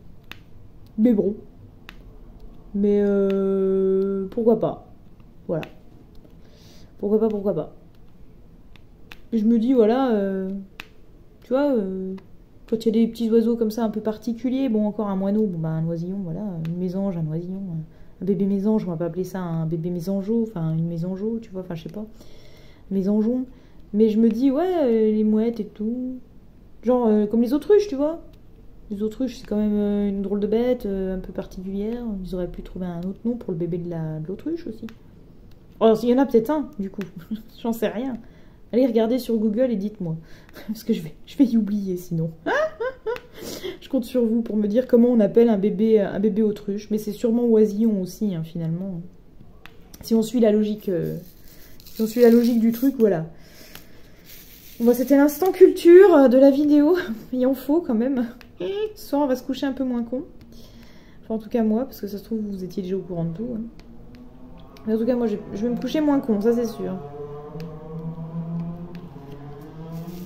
Mais bon. Mais pourquoi pas. Voilà. Pourquoi pas. Et je me dis, voilà, tu vois, quand il y a des petits oiseaux comme ça un peu particuliers, bon, encore un moineau, bon, bah, un oisillon, voilà, une mésange, un oisillon, un bébé mésange, on va pas appeler ça un bébé mésangeau, enfin, une mésangeau, tu vois, enfin, je sais pas, mésangeon. Mais je me dis, ouais, les mouettes et tout, genre, comme les autruches, tu vois. Les autruches, c'est quand même une drôle de bête, un peu particulière. Ils auraient pu trouver un autre nom pour le bébé de l'autruche aussi. Alors, il y en a peut-être un, du coup. J'en sais rien. Allez regarder sur Google et dites-moi. Parce que je vais y oublier sinon. Je compte sur vous pour me dire comment on appelle un bébé autruche. Mais c'est sûrement oisillon aussi, hein, finalement. Si on suit la logique, du truc, voilà. Bon, c'était l'instant culture de la vidéo. Il en faut quand même. Ce soir, on va se coucher un peu moins con. Enfin, en tout cas, moi, parce que ça se trouve, vous étiez déjà au courant de tout. Hein. Mais en tout cas, moi, je vais me coucher moins con, ça c'est sûr.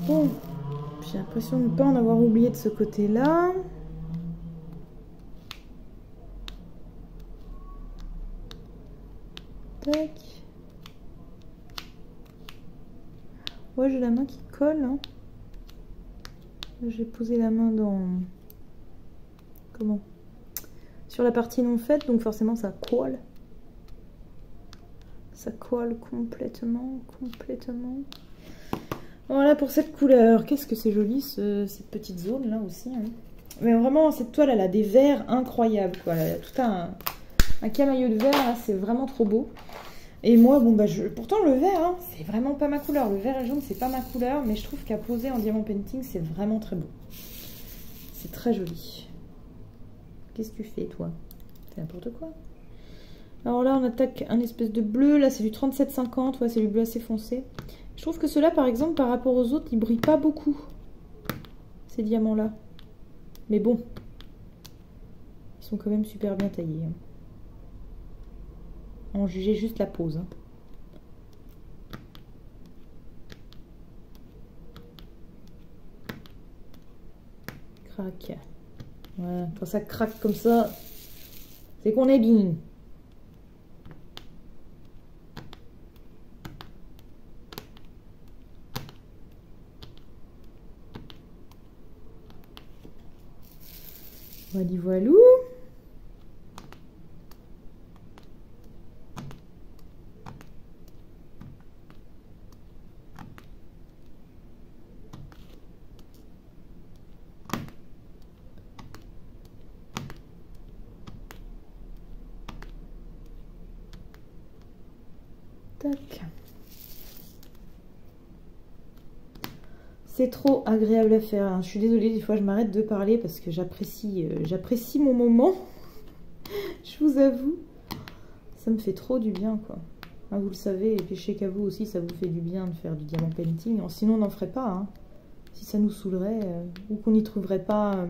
Bon. J'ai l'impression de ne pas en avoir oublié de ce côté-là. Tac. Ouais, j'ai la main qui colle. Hein. J'ai posé la main dans... Comment? Sur la partie non faite, donc forcément ça colle. Ça colle complètement. Voilà pour cette couleur. Qu'est-ce que c'est joli, cette petite zone là aussi. Hein. Mais vraiment, cette toile, elle a des verts incroyables. Quoi. Elle a tout un camailleux de vert, là, c'est vraiment trop beau. Et moi, bon, bah, pourtant le vert, hein, c'est vraiment pas ma couleur. Le vert et jaune, c'est pas ma couleur, mais je trouve qu'à poser en diamant painting, c'est vraiment très beau. C'est très joli. Qu'est-ce que tu fais, toi? C'est n'importe quoi. Alors là, on attaque un espèce de bleu. Là, c'est du 37,50. Ouais, c'est du bleu assez foncé. Je trouve que ceux-là, par exemple, par rapport aux autres, ils brillent pas beaucoup. Ces diamants-là. Mais bon. Ils sont quand même super bien taillés. En juger juste la pose. Hein. Crac. Ouais, quand ça craque comme ça, c'est qu'on est bien. Voilà, voilou. Tac. C'est trop agréable à faire. Hein. Je suis désolée, des fois je m'arrête de parler parce que j'apprécie mon moment. Je vous avoue. Ça me fait trop du bien, quoi. Hein, vous le savez, et puis je sais qu'à vous aussi, ça vous fait du bien de faire du diamant painting. Sinon, on n'en ferait pas. Hein. Si ça nous saoulerait, ou qu'on n'y trouverait pas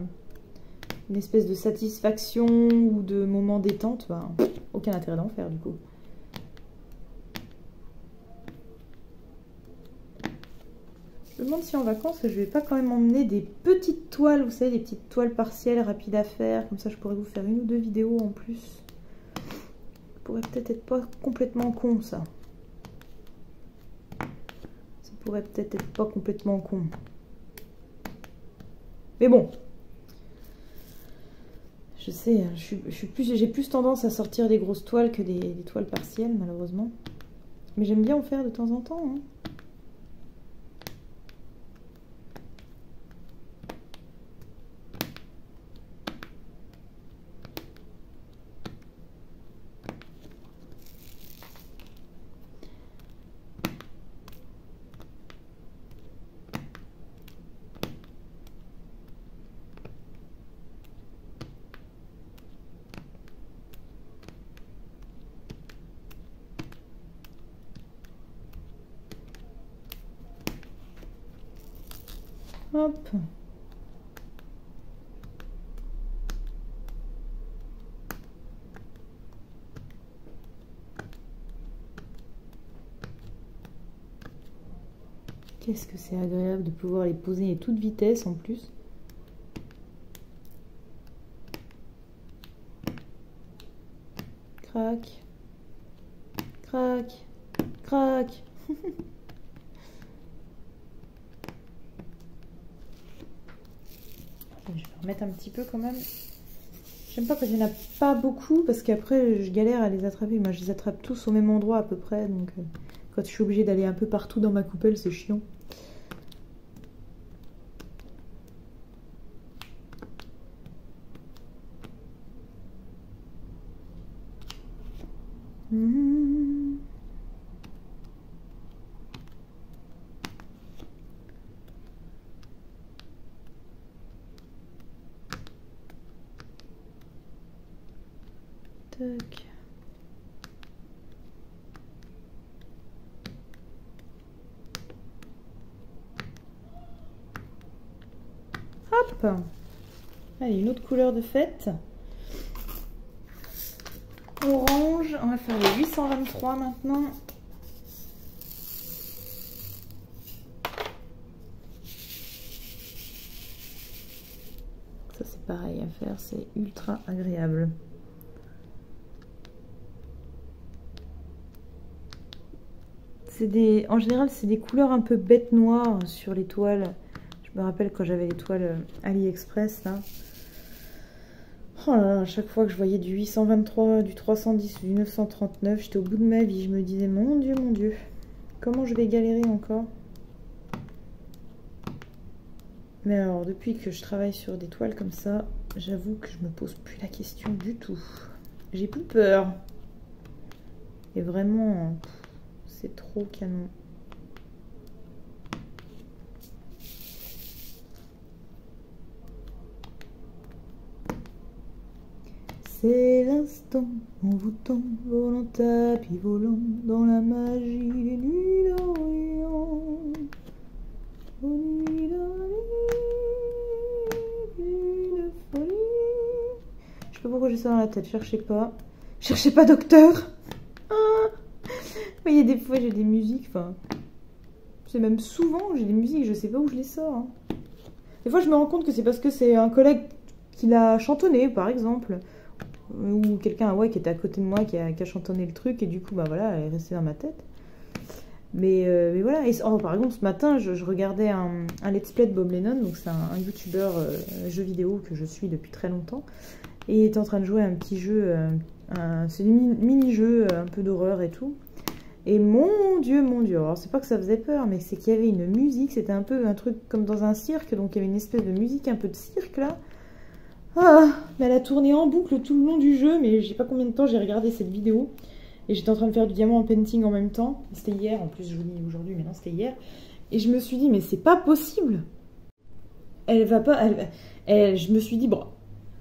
une espèce de satisfaction ou de moment détente, bah, aucun intérêt d'en faire, du coup. Je me demande si en vacances, je vais pas quand même emmener des petites toiles, vous savez, des petites toiles partielles rapides à faire. Comme ça, je pourrais vous faire une ou deux vidéos en plus. Ça pourrait peut-être être pas complètement con, ça. Ça pourrait peut-être être pas complètement con. Mais bon. Je sais, j'ai plus tendance à sortir des grosses toiles que des toiles partielles, malheureusement. Mais j'aime bien en faire de temps en temps, hein. Hop. Qu'est-ce que c'est agréable de pouvoir les poser à toute vitesse en plus. Crac. Crac. Crac. Je vais remettre un petit peu quand même. J'aime pas quand il n'y en a pas beaucoup parce qu'après je galère à les attraper. Moi je les attrape tous au même endroit à peu près. Donc quand je suis obligée d'aller un peu partout dans ma coupelle, c'est chiant. Tac. Hop. Allez, une autre couleur de fête. Orange. On va faire le 823 maintenant. Ça c'est pareil à faire, c'est ultra agréable. En général, c'est des couleurs un peu bêtes noires sur les toiles. Je me rappelle quand j'avais les toiles AliExpress, là. Oh là là, à chaque fois que je voyais du 823, du 310, du 939, j'étais au bout de ma vie. Je me disais, mon Dieu, comment je vais galérer encore? Mais alors, depuis que je travaille sur des toiles comme ça, j'avoue que je me pose plus la question du tout. J'ai plus peur. Et vraiment... c'est trop canon. C'est l'instant envoûtant, volant tapis volant dans la magie des nuits d'Orient. pourquoi j'ai ça dans la tête. Cherchez pas. Cherchez pas, docteur. Ah. Vous voyez, des fois, j'ai des musiques. Enfin, c'est même souvent, j'ai des musiques, je sais pas où je les sors. Hein. Des fois, je me rends compte que c'est parce que c'est un collègue qui l'a chantonné, par exemple. Ou quelqu'un ouais, qui était à côté de moi qui a chantonné le truc. Et du coup, bah voilà, elle est restée dans ma tête. Mais voilà. Et, oh, par exemple, ce matin, je regardais un let's play de Bob Lennon. Donc, c'est un youtubeur jeu vidéo que je suis depuis très longtemps. Et il était en train de jouer à un petit jeu. C'est des mini-jeux un peu d'horreur et tout. Et mon Dieu, alors c'est pas que ça faisait peur, mais c'est qu'il y avait une musique, c'était un peu un truc comme dans un cirque, donc il y avait une espèce de musique un peu de cirque là. Ah, mais elle a tourné en boucle tout le long du jeu, mais je sais pas combien de temps j'ai regardé cette vidéo. Et j'étais en train de faire du diamant en painting en même temps. C'était hier, en plus je vous dis aujourd'hui, mais non c'était hier. Et je me suis dit, mais c'est pas possible. Elle va pas, je me suis dit, bon...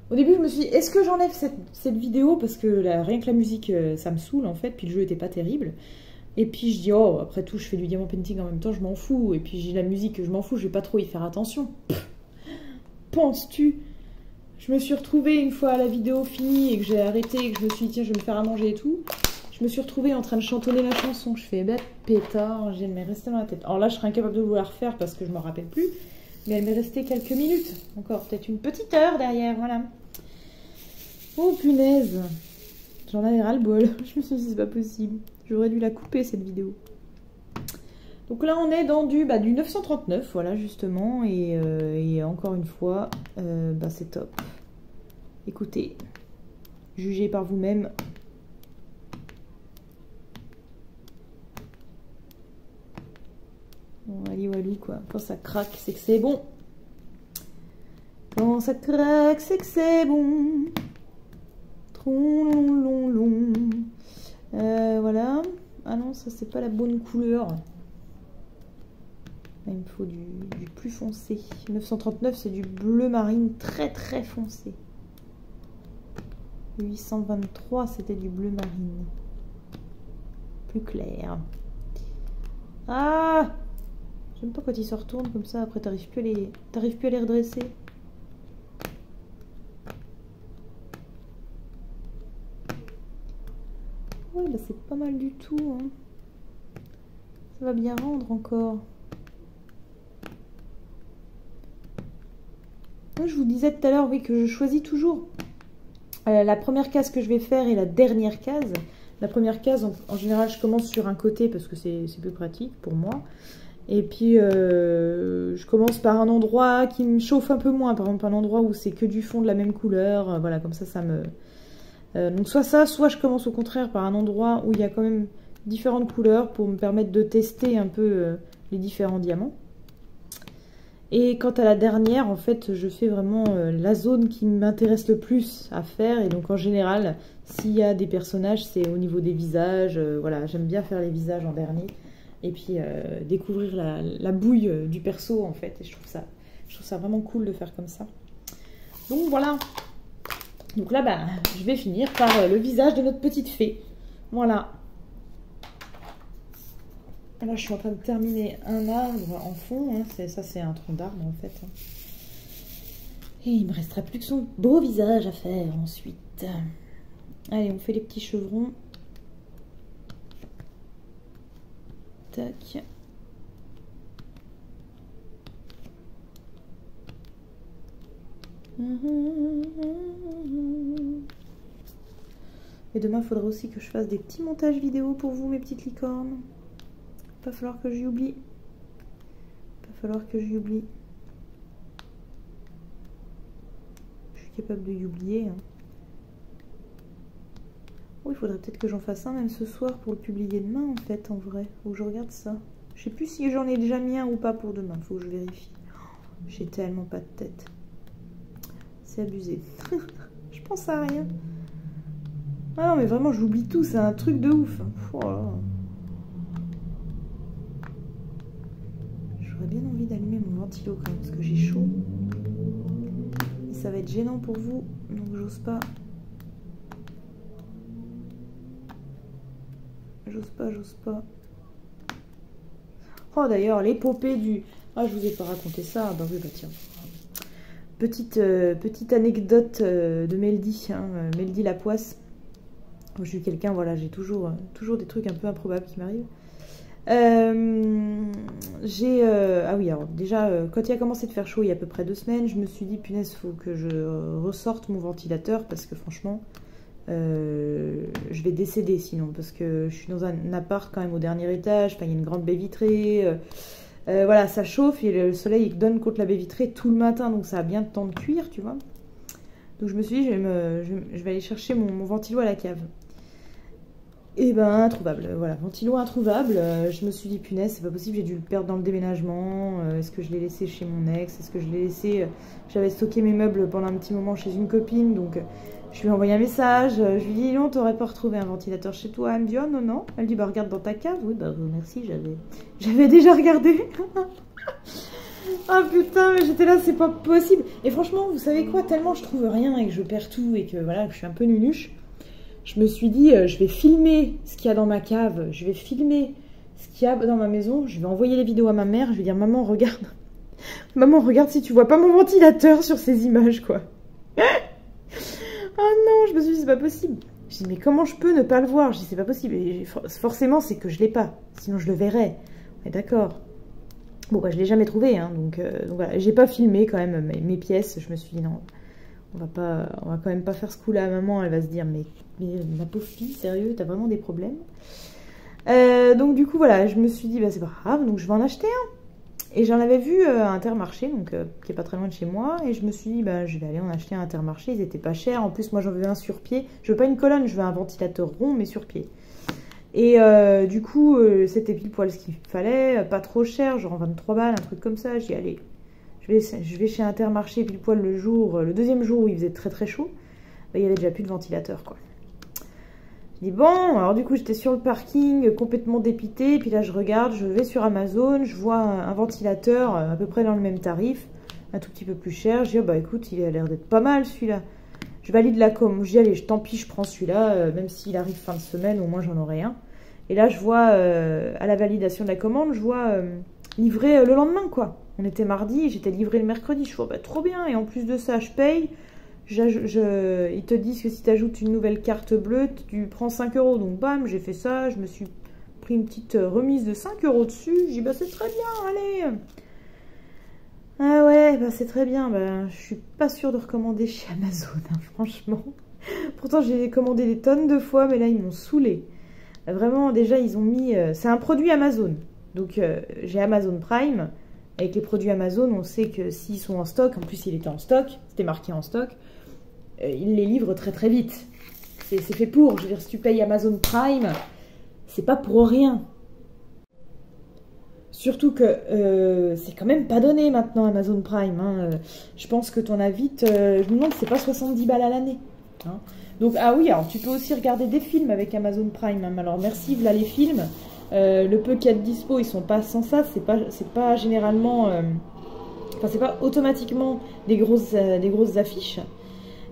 Au début, je me suis dit, est-ce que j'enlève cette vidéo? Parce que rien que la musique, ça me saoule en fait, puis le jeu était pas terrible. Et puis je dis, oh, après tout, je fais du diamant painting en même temps, je m'en fous. Et puis j'ai la musique, je m'en fous, je vais pas trop y faire attention. Penses-tu? Je me suis retrouvée une fois à la vidéo finie et que j'ai arrêté et que je me suis dit, tiens, je vais me faire à manger et tout. Je me suis retrouvée en train de chantonner la chanson. Je fais, ben, pétard, elle m'est restée dans la tête. Alors là, je serais incapable de vous la refaire parce que je m'en rappelle plus. Mais elle m'est restée quelques minutes. Encore peut-être une petite heure derrière, voilà. Oh punaise. J'en avais ras le bol. Je me suis dit, c'est pas possible. J'aurais dû la couper, cette vidéo. Donc là, on est dans du 939, voilà, justement. Et encore une fois, c'est top. Écoutez, jugez par vous-même. Bon, allez, walou, quoi. Quand ça craque, c'est que c'est bon. Quand ça craque, c'est que c'est bon. Trop long. Voilà. Ah non, ça, c'est pas la bonne couleur. Là, il me faut du plus foncé. 939, c'est du bleu marine très très foncé. 823, c'était du bleu marine. Plus clair. Ah! J'aime pas quand ils se retournent comme ça, après t'arrives plus à les redresser. Ouais, bah c'est pas mal du tout. Hein. Ça va bien rendre encore. Moi, je vous disais tout à l'heure, oui, que je choisis toujours la première case que je vais faire et la dernière case. La première case, en général, je commence sur un côté parce que c'est plus pratique pour moi. Et puis, je commence par un endroit qui me chauffe un peu moins. Par exemple, un endroit où c'est que du fond de la même couleur. Voilà, comme ça me... donc, soit ça, soit je commence au contraire par un endroit où il y a quand même différentes couleurs pour me permettre de tester un peu les différents diamants. Et quant à la dernière, en fait, je fais vraiment la zone qui m'intéresse le plus à faire. Et donc, en général, s'il y a des personnages, c'est au niveau des visages. Voilà, j'aime bien faire les visages en dernier. Et puis, découvrir la bouille du perso, en fait. Et je trouve ça vraiment cool de faire comme ça. Donc, voilà. Donc là, je vais finir par le visage de notre petite fée. Voilà. Là, je suis en train de terminer un arbre en fond. Hein. Ça, c'est un tronc d'arbre, en fait. Hein. Et il me restera plus que son beau visage à faire ensuite. Allez, on fait les petits chevrons. Tac. Et demain, il faudra aussi que je fasse des petits montages vidéo pour vous, mes petites licornes. Va falloir que j'y oublie. Je suis capable de y oublier. Hein. Oh, il faudrait peut-être que j'en fasse un même ce soir pour le publier demain, en fait, en vrai. Faut que je regarde ça. Je sais plus si j'en ai déjà mis un ou pas pour demain. Faut que je vérifie. J'ai tellement pas de tête. C'est abusé. Je pense à rien. Ah non, mais vraiment, j'oublie tout. C'est un truc de ouf. Oh là là. J'aurais bien envie d'allumer mon ventilo quand même parce que j'ai chaud. Et ça va être gênant pour vous, donc j'ose pas. J'ose pas. Oh d'ailleurs, l'épopée du... Ah, je vous ai pas raconté ça. Bah oui, bah tiens. petite anecdote de Meldy, hein, Meldy la poisse. Je suis quelqu'un, voilà, j'ai toujours des trucs un peu improbables qui m'arrivent. Ah oui, alors déjà, quand il a commencé de faire chaud il y a à peu près 2 semaines, je me suis dit, punaise, faut que je ressorte mon ventilateur parce que franchement, je vais décéder sinon, parce que je suis dans un appart quand même au dernier étage, enfin, il y a une grande baie vitrée, voilà, ça chauffe et le soleil il donne contre la baie vitrée tout le matin, donc ça a bien le temps de cuire, tu vois. Donc je me suis dit, je vais aller chercher mon ventilo à la cave. Et ben, introuvable, voilà, ventilo introuvable. Je me suis dit, punaise, c'est pas possible, j'ai dû le perdre dans le déménagement. Est-ce que je l'ai laissé chez mon ex? Est-ce que je l'ai laissé... J'avais stocké mes meubles pendant un petit moment chez une copine, donc je lui ai envoyé un message. Je lui ai dit, non, t'aurais pas retrouvé un ventilateur chez toi? Elle me dit, oh non, non. Elle dit, bah regarde dans ta cave. Oui, bah merci, j'avais déjà regardé. Ah putain, mais j'étais là, c'est pas possible. Et franchement, vous savez quoi, tellement je trouve rien et que je perds tout et que voilà, que je suis un peu nunuche, je me suis dit, je vais filmer ce qu'il y a dans ma cave, je vais filmer ce qu'il y a dans ma maison, je vais envoyer les vidéos à ma mère, je vais dire, maman, regarde. Maman, regarde si tu vois pas mon ventilateur sur ces images, quoi. Ah non, je me suis dit, c'est pas possible. Je dis, mais comment je peux ne pas le voir? Je dis, c'est pas possible. Et forcément, c'est que je l'ai pas, sinon je le verrais. Ouais, d'accord. Bon, bah, je l'ai jamais trouvé, hein, donc voilà. J'ai pas filmé quand même mes pièces, je me suis dit, non, on va quand même pas faire ce coup-là à maman, elle va se dire, mais ma pauvre fille, sérieux, t'as vraiment des problèmes? Donc du coup, voilà, je me suis dit, bah c'est pas grave, donc je vais en acheter un. Et j'en avais vu à Intermarché, donc qui est pas très loin de chez moi, et je me suis dit, bah je vais aller en acheter à Intermarché, ils étaient pas chers, en plus moi j'en veux un sur pied, je veux pas une colonne, je veux un ventilateur rond, mais sur pied. Et du coup, c'était pile poil ce qu'il fallait, pas trop cher, genre 23 balles, un truc comme ça, j'y allais. Je vais chez Intermarché pile poil le deuxième jour où il faisait très très chaud, bah, il y avait déjà plus de ventilateur, quoi. Je dis bon, alors du coup j'étais sur le parking complètement dépitée, et puis là je regarde, je vais sur Amazon, je vois un ventilateur à peu près dans le même tarif, un tout petit peu plus cher, je dis oh, bah écoute il a l'air d'être pas mal celui-là. Je valide la com, je dis allez tant pis je prends celui-là, même s'il arrive fin de semaine au moins j'en aurai un. Et là je vois à la validation de la commande, je vois livré le lendemain quoi. On était mardi, j'étais livré le mercredi, je vois bah trop bien, et en plus de ça je paye. Ils te disent que si tu ajoutes une nouvelle carte bleue, tu prends 5 €. Donc bam, j'ai fait ça, je me suis pris une petite remise de 5 € dessus. J'ai dit bah c'est très bien, allez. Ah ouais, bah c'est très bien. Bah, je suis pas sûre de recommander chez Amazon, hein, franchement. Pourtant j'ai commandé des tonnes de fois, mais là ils m'ont saoulé. Vraiment, déjà ils ont mis... c'est un produit Amazon. Donc j'ai Amazon Prime. Avec les produits Amazon, on sait que s'ils sont en stock, en plus il était en stock, c'était marqué en stock, ils les livrent très très vite. C'est fait pour, je veux dire, si tu payes Amazon Prime, c'est pas pour rien. Surtout que c'est quand même pas donné maintenant Amazon Prime. Hein. Je pense que t'en as vite, je me demande si c'est pas 70 balles à l'année. Hein. Donc, ah oui, alors tu peux aussi regarder des films avec Amazon Prime. Hein. Alors merci, voilà les films. Le peu qu'il y a de dispo, ils sont pas sans ça, c'est pas généralement, enfin c'est pas automatiquement des grosses affiches.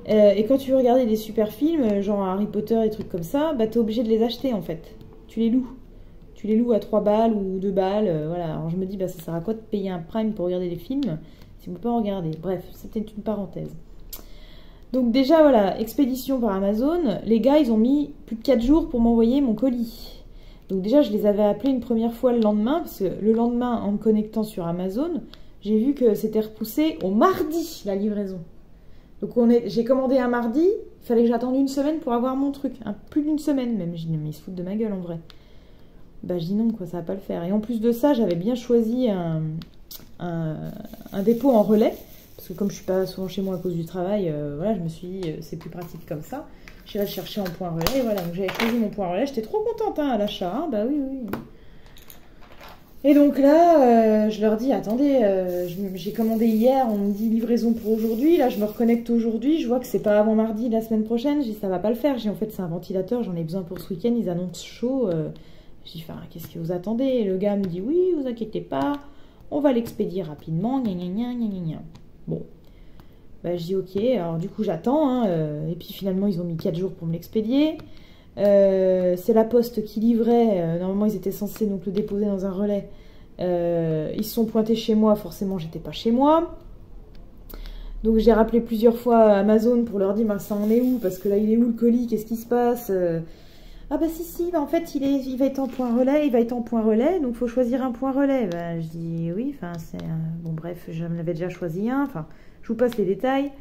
Et quand tu veux regarder des super films, genre Harry Potter et trucs comme ça, bah t'es obligé de les acheter en fait. Tu les loues à 3 balles ou 2 balles, voilà. Alors je me dis, bah ça sert à quoi de payer un Prime pour regarder des films si on peut pas en regarder. Bref, c'était une parenthèse. Donc déjà voilà, expédition par Amazon, les gars ils ont mis plus de 4 jours pour m'envoyer mon colis. Donc déjà, je les avais appelés une première fois le lendemain, parce que le lendemain, en me connectant sur Amazon, j'ai vu que c'était repoussé au mardi, la livraison. Donc j'ai commandé un mardi, il fallait que j'attende une semaine pour avoir mon truc. Plus d'une semaine même. J'ai dit, mais ils se foutent de ma gueule en vrai. Bah je dis non, quoi, ça va pas le faire. Et en plus de ça, j'avais bien choisi un dépôt en relais, parce que comme je suis pas souvent chez moi à cause du travail, voilà, je me suis dit, c'est plus pratique comme ça. Je suis allée chercher en point relais, et voilà, donc j'avais choisi mon point relais, j'étais trop contente hein, à l'achat, hein, bah oui, oui. Et donc là, je leur dis, attendez, j'ai commandé hier, on me dit livraison pour aujourd'hui, là je me reconnecte aujourd'hui, je vois que c'est pas avant mardi la semaine prochaine, je dis ça va pas le faire, j'ai en fait c'est un ventilateur, j'en ai besoin pour ce week-end, ils annoncent chaud, je dis, enfin, qu'est-ce que vous attendez? Et le gars me dit, oui, vous inquiétez pas, on va l'expédier rapidement, gna gna gna gna gna. Bon. Bah, je dis ok, alors du coup j'attends, hein, et puis finalement ils ont mis 4 jours pour me l'expédier. C'est la poste qui livrait, normalement ils étaient censés donc le déposer dans un relais. Ils se sont pointés chez moi, forcément j'étais pas chez moi. Donc j'ai rappelé plusieurs fois Amazon pour leur dire, bah, ça en est où? Parce que là, il est où le colis? Qu'est-ce qui se passe? Ah bah si, bah, en fait, il va être en point relais, donc il faut choisir un point relais. Bah, je dis oui, enfin, c'est... bon, bref, j'en avais déjà choisi un, enfin, je vous passe les détails.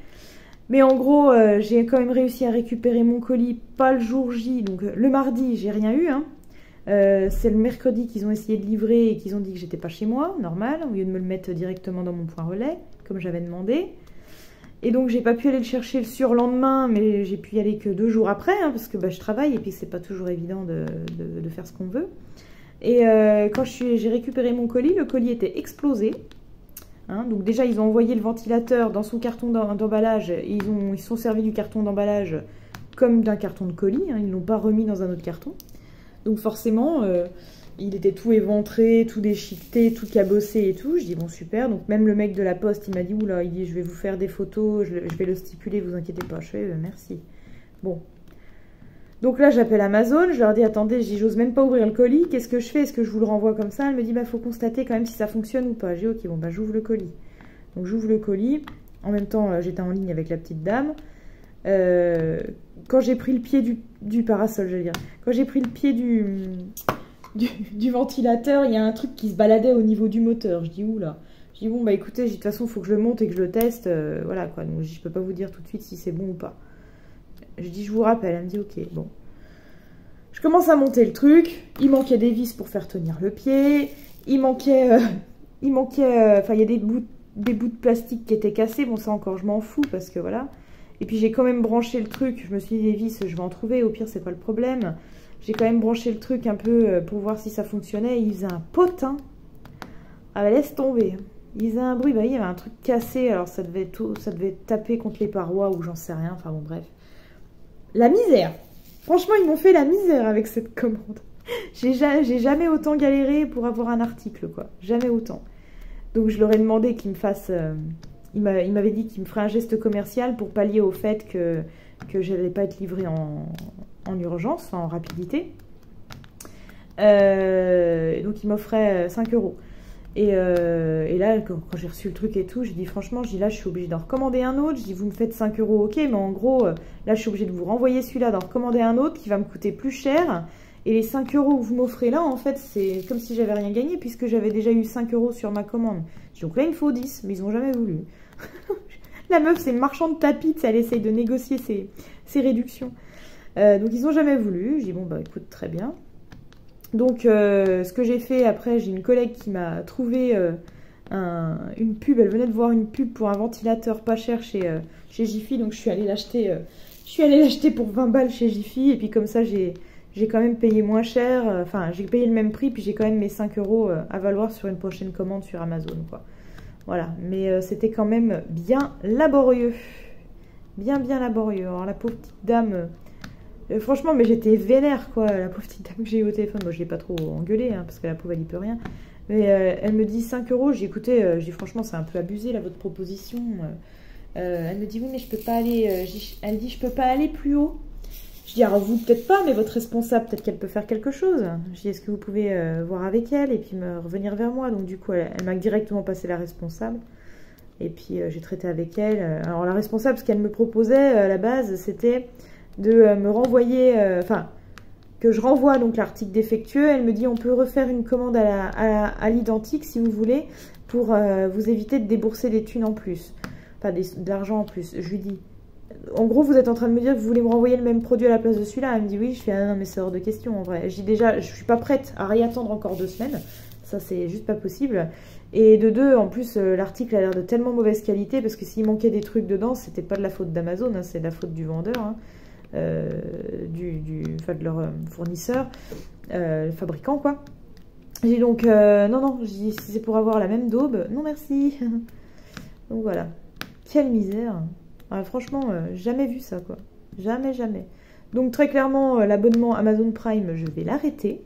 Mais en gros, j'ai quand même réussi à récupérer mon colis, pas le jour J, donc le mardi, j'ai rien eu, hein. C'est le mercredi qu'ils ont essayé de livrer et qu'ils ont dit que j'étais pas chez moi, normal, au lieu de me le mettre directement dans mon point relais, comme j'avais demandé. Et donc j'ai pas pu aller le chercher le surlendemain, mais j'ai pu y aller que 2 jours après, hein, parce que bah, je travaille et puis c'est pas toujours évident de faire ce qu'on veut. Et quand j'ai récupéré mon colis, le colis était explosé. Hein, donc déjà ils ont envoyé le ventilateur dans son carton d'emballage, ils se sont servis du carton d'emballage comme d'un carton de colis, hein, ils ne l'ont pas remis dans un autre carton. Donc forcément, il était tout éventré, tout déchiqueté, tout cabossé et tout. Je dis bon super, donc même le mec de la poste il m'a dit oula, il dit je vais vous faire des photos, je vais le stipuler, vous inquiétez pas. Je fais merci. Bon. Donc là j'appelle Amazon, je leur dis attendez, je dis j'ose même pas ouvrir le colis, qu'est-ce que je fais? Est-ce que je vous le renvoie comme ça? Elle me dit bah faut constater quand même si ça fonctionne ou pas. J'ai ok, bon bah j'ouvre le colis. Donc j'ouvre le colis, en même temps j'étais en ligne avec la petite dame. Quand j'ai pris le pied du parasol, je veux dire, quand j'ai pris le pied du ventilateur, il y a un truc qui se baladait au niveau du moteur. Je dis oula. Je dis bon bah écoutez, de toute façon il faut que je le monte et que je le teste, voilà quoi. Donc je peux pas vous dire tout de suite si c'est bon ou pas. Je dis je vous rappelle, elle me dit ok, bon. Je commence à monter le truc, il manquait des vis pour faire tenir le pied, il manquait, enfin il y a des bouts de plastique qui étaient cassés, bon ça encore je m'en fous parce que voilà. Et puis j'ai quand même branché le truc, je me suis dit les vis je vais en trouver, au pire c'est pas le problème. J'ai quand même branché le truc un peu pour voir si ça fonctionnait, il faisait un potin. Ah bah laisse tomber. Il faisait un bruit, bah il y avait un truc cassé, alors ça devait taper contre les parois ou j'en sais rien, enfin bon bref. La misère. Franchement, ils m'ont fait la misère avec cette commande. J'ai jamais autant galéré pour avoir un article, quoi. Jamais autant. Donc je leur ai demandé qu'ils me fassent... il m'avait dit qu'il me ferait un geste commercial pour pallier au fait que je n'allais pas être livrée en urgence, enfin en rapidité. Donc il m'offrait 5 €. Et là, quand j'ai reçu le truc et tout, j'ai dit franchement, là je suis obligée d'en recommander un autre. Je dis vous me faites 5 €, ok, mais en gros, là je suis obligée de vous renvoyer celui-là, d'en recommander un autre qui va me coûter plus cher. Et les 5 € que vous m'offrez là, en fait, c'est comme si j'avais rien gagné puisque j'avais déjà eu 5 € sur ma commande. Donc là, il me faut 10, mais ils n'ont jamais voulu. La meuf, c'est marchande de tapis, elle essaye de négocier ses réductions. Donc ils n'ont jamais voulu. Je dis bon, bah écoute, très bien. Donc, ce que j'ai fait après, j'ai une collègue qui m'a trouvé une pub. Elle venait de voir une pub pour un ventilateur pas cher chez Jiffy. Donc, je suis allée l'acheter pour 20 balles chez Jiffy. Et puis, comme ça, j'ai quand même payé moins cher. Enfin, j'ai payé le même prix. Puis, j'ai quand même mes 5 € à valoir sur une prochaine commande sur Amazon, quoi. Voilà. Mais c'était quand même bien laborieux. Bien laborieux. Alors, la pauvre petite dame... franchement, mais j'étais vénère, quoi, la pauvre petite dame que j'ai eu au téléphone. Moi, je l'ai pas trop engueulée, hein, parce que la pauvre, elle n'y peut rien. Mais elle me dit 5 €. J'ai écouté, je dis franchement, c'est un peu abusé, là, votre proposition. Elle me dit, oui, mais je peux pas aller... elle dit, je peux pas aller plus haut. Je dis, alors vous, peut-être pas, mais votre responsable, peut-être qu'elle peut faire quelque chose. Je dis, est-ce que vous pouvez voir avec elle et puis me revenir vers moi? Donc, du coup, elle m'a directement passé la responsable. Et puis, j'ai traité avec elle. Alors, la responsable, ce qu'elle me proposait, à la base, c'était... de me renvoyer, enfin, que je renvoie donc l'article défectueux. Elle me dit on peut refaire une commande à l'identique si vous voulez pour vous éviter de débourser des thunes en plus, enfin de l'argent en plus. Je lui dis, en gros vous êtes en train de me dire que vous voulez me renvoyer le même produit à la place de celui-là. Elle me dit oui. Je fais ah non mais c'est hors de question en vrai. Je dis déjà je suis pas prête à réattendre encore 2 semaines, ça c'est juste pas possible. Et de deux, en plus, l'article a l'air de tellement mauvaise qualité parce que s'il manquait des trucs dedans, c'était pas de la faute d'Amazon, hein, c'est de la faute du vendeur. Hein. Enfin de leur fournisseur, fabricant quoi. J'ai donc non, j'ai dit si c'est pour avoir la même daube, non merci. Donc voilà, quelle misère. Alors, franchement, jamais vu ça quoi, jamais. Donc très clairement, l'abonnement Amazon Prime, je vais l'arrêter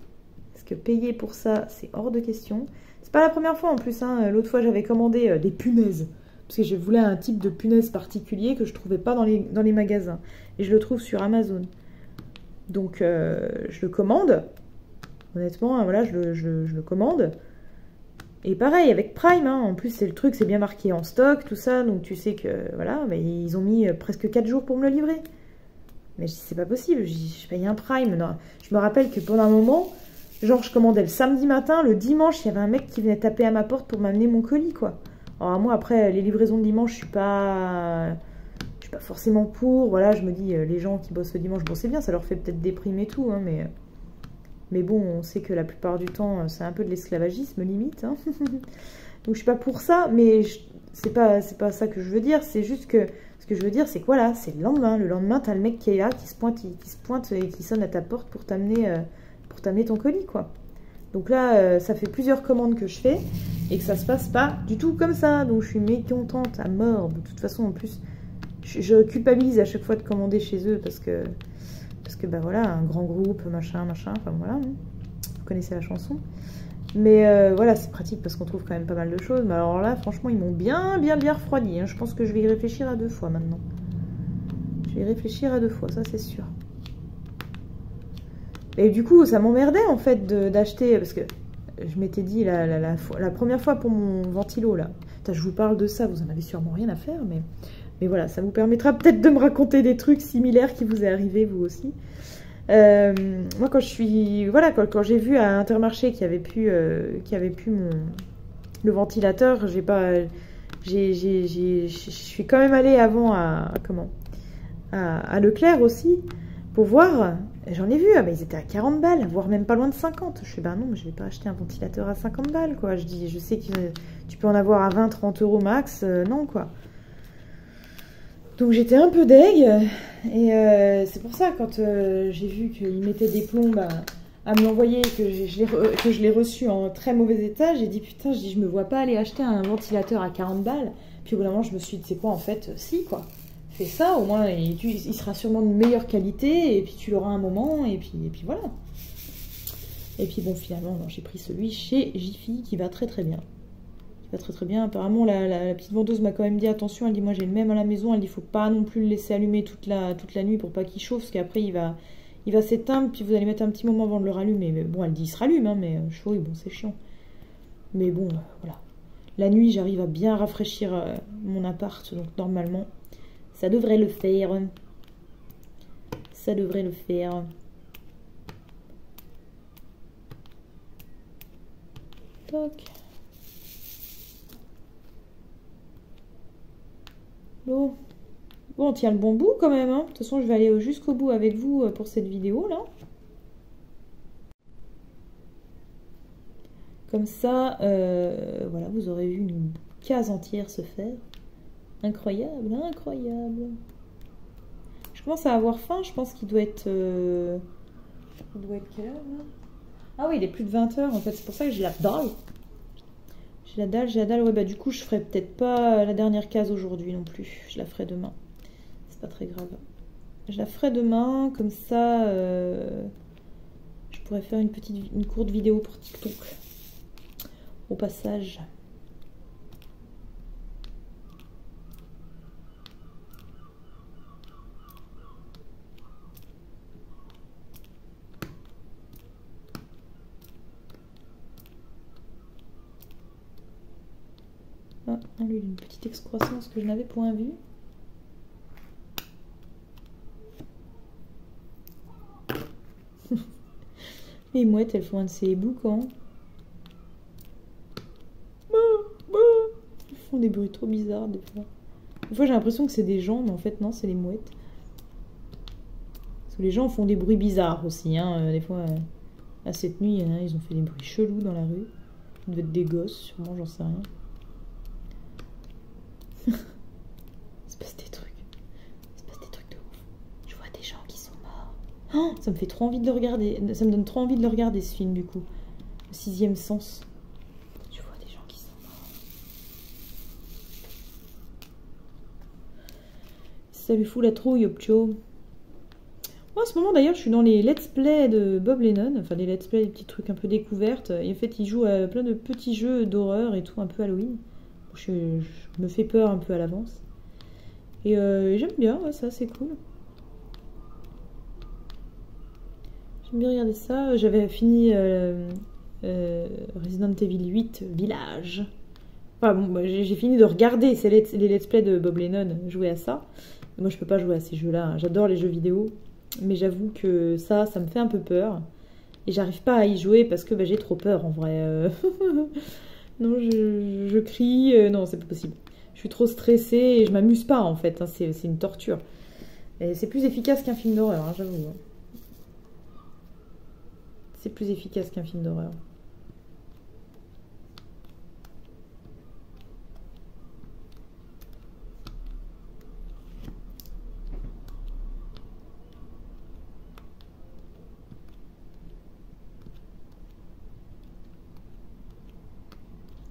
parce que payer pour ça, c'est hors de question. C'est pas la première fois en plus, hein. L'autre fois j'avais commandé des punaises. Parce que je voulais un type de punaise particulier que je ne trouvais pas dans les magasins. Et je le trouve sur Amazon. Donc, je le commande. Honnêtement, voilà, je le commande. Et pareil, avec Prime, hein, en plus, c'est le truc, c'est bien marqué en stock, tout ça, donc tu sais que, voilà, mais ils ont mis presque 4 jours pour me le livrer. Mais je dis, c'est pas possible, je paye un Prime. Non. Je me rappelle que pendant un moment, genre, je commandais le samedi matin, le dimanche, il y avait un mec qui venait taper à ma porte pour m'amener mon colis, quoi. Alors moi, après, les livraisons de dimanche, je suis pas forcément pour, voilà, je me dis, les gens qui bossent le dimanche, bon, c'est bien, ça leur fait peut-être des primes et tout, hein, mais bon, on sait que la plupart du temps, c'est un peu de l'esclavagisme, limite, hein. Donc, je suis pas pour ça, mais c'est pas ça que je veux dire, c'est juste que, ce que je veux dire, c'est que voilà, c'est le lendemain, t'as le mec qui est là, qui se pointe et qui sonne à ta porte pour t'amener ton colis, quoi. Donc là, ça fait plusieurs commandes que je fais, et que ça se passe pas du tout comme ça, donc je suis mécontente à mort. De toute façon, en plus, je culpabilise à chaque fois de commander chez eux, parce que bah voilà, un grand groupe, machin, enfin voilà, hein. Vous connaissez la chanson. Mais voilà, c'est pratique parce qu'on trouve quand même pas mal de choses. Mais alors là, franchement, ils m'ont bien refroidi, hein. Je pense que je vais y réfléchir à 2 fois maintenant. Je vais y réfléchir à 2 fois, ça c'est sûr. Et du coup, ça m'emmerdait en fait d'acheter, parce que je m'étais dit la première fois pour mon ventilo là. Putain, je vous parle de ça, vous en avez sûrement rien à faire, mais voilà, ça vous permettra peut-être de me raconter des trucs similaires qui vous est arrivé vous aussi. Moi, quand j'ai vu à Intermarché qu'il y avait plus le ventilateur, je suis quand même allée avant à Leclerc aussi pour voir. J'en ai vu, ah, bah, ils étaient à 40 balles, voire même pas loin de 50. Je fais, bah non, je vais pas acheter un ventilateur à 50 balles, quoi. Je dis, je sais que tu peux en avoir à 20-30 euros max, non, quoi. Donc j'étais un peu deg, et c'est pour ça, quand j'ai vu qu'ils mettaient des plombes à me l'envoyer, que je l'ai reçu en très mauvais état, j'ai dit, putain, je me vois pas aller acheter un ventilateur à 40 balles. Puis au bout d'un moment, je me suis dit, c'est quoi, en fait, si, quoi. Fais ça, au moins, il sera sûrement de meilleure qualité, et puis tu l'auras un moment, et puis voilà. Et puis bon, finalement, j'ai pris celui chez Jiffy, qui va très très bien. Très bien. Apparemment, la petite vendeuse m'a quand même dit attention. Elle dit, moi j'ai le même à la maison. Elle dit, faut pas non plus le laisser allumer toute la nuit pour pas qu'il chauffe, parce qu'après il va s'éteindre, puis vous allez mettre un petit moment avant de le rallumer. Mais bon, elle dit, il se rallume, hein, mais chaud, bon, c'est chiant. Mais bon, voilà. La nuit, j'arrive à bien rafraîchir mon appart, donc normalement, ça devrait le faire. Ça devrait le faire. Toc. Bon, on tient le bon bout quand même, hein. De toute façon, je vais aller jusqu'au bout avec vous pour cette vidéo là. Comme ça, voilà, vous aurez vu une case entière se faire. Incroyable, incroyable. Je commence à avoir faim, je pense qu'il doit être... Il doit être quelle heure là? Ah oui, il est plus de 20 h en fait, c'est pour ça que j'ai la dalle. J'ai la dalle, ouais, bah du coup je ferai peut-être pas la dernière case aujourd'hui non plus, je la ferai demain, c'est pas très grave. Je la ferai demain, comme ça je pourrais faire une courte vidéo pour TikTok, au passage. Ah, lui, une petite excroissance que je n'avais point vue. Les mouettes, elles font un de ces boucans. Ils font des bruits trop bizarres des fois. Des fois, j'ai l'impression que c'est des gens, mais en fait, non, c'est les mouettes. Parce que les gens font des bruits bizarres aussi, hein. Des fois, à cette nuit, hein, ils ont fait des bruits chelous dans la rue. Ils devaient être des gosses, sûrement, j'en sais rien. Il se passe des trucs. Il se passe des trucs de ouf. Je vois des gens qui sont morts. Oh, ça me fait trop envie de le regarder. Ça me donne trop envie de le regarder, ce film, du coup. Le 6e sens. Je vois des gens qui sont morts. Ça lui fout la trouille, Opcho. Moi, en ce moment, d'ailleurs, je suis dans les let's play de Bob Lennon. Enfin, des let's play, des petits trucs un peu découvertes. Et en fait, il joue à plein de petits jeux d'horreur et tout, un peu Halloween. Je me fais peur un peu à l'avance. Et j'aime bien, ouais, ça c'est cool. J'aime bien regarder ça. J'avais fini Resident Evil 8 Village. Enfin bon, bah, j'ai fini de regarder les let's play de Bob Lennon jouer à ça. Moi je peux pas jouer à ces jeux-là, j'adore les jeux vidéo. Mais j'avoue que ça me fait un peu peur. Et j'arrive pas à y jouer parce que bah, j'ai trop peur en vrai. Non, je crie, non c'est pas possible. Je suis trop stressée et je m'amuse pas en fait, hein, c'est une torture. Et c'est plus efficace qu'un film d'horreur, hein, j'avoue. C'est plus efficace qu'un film d'horreur.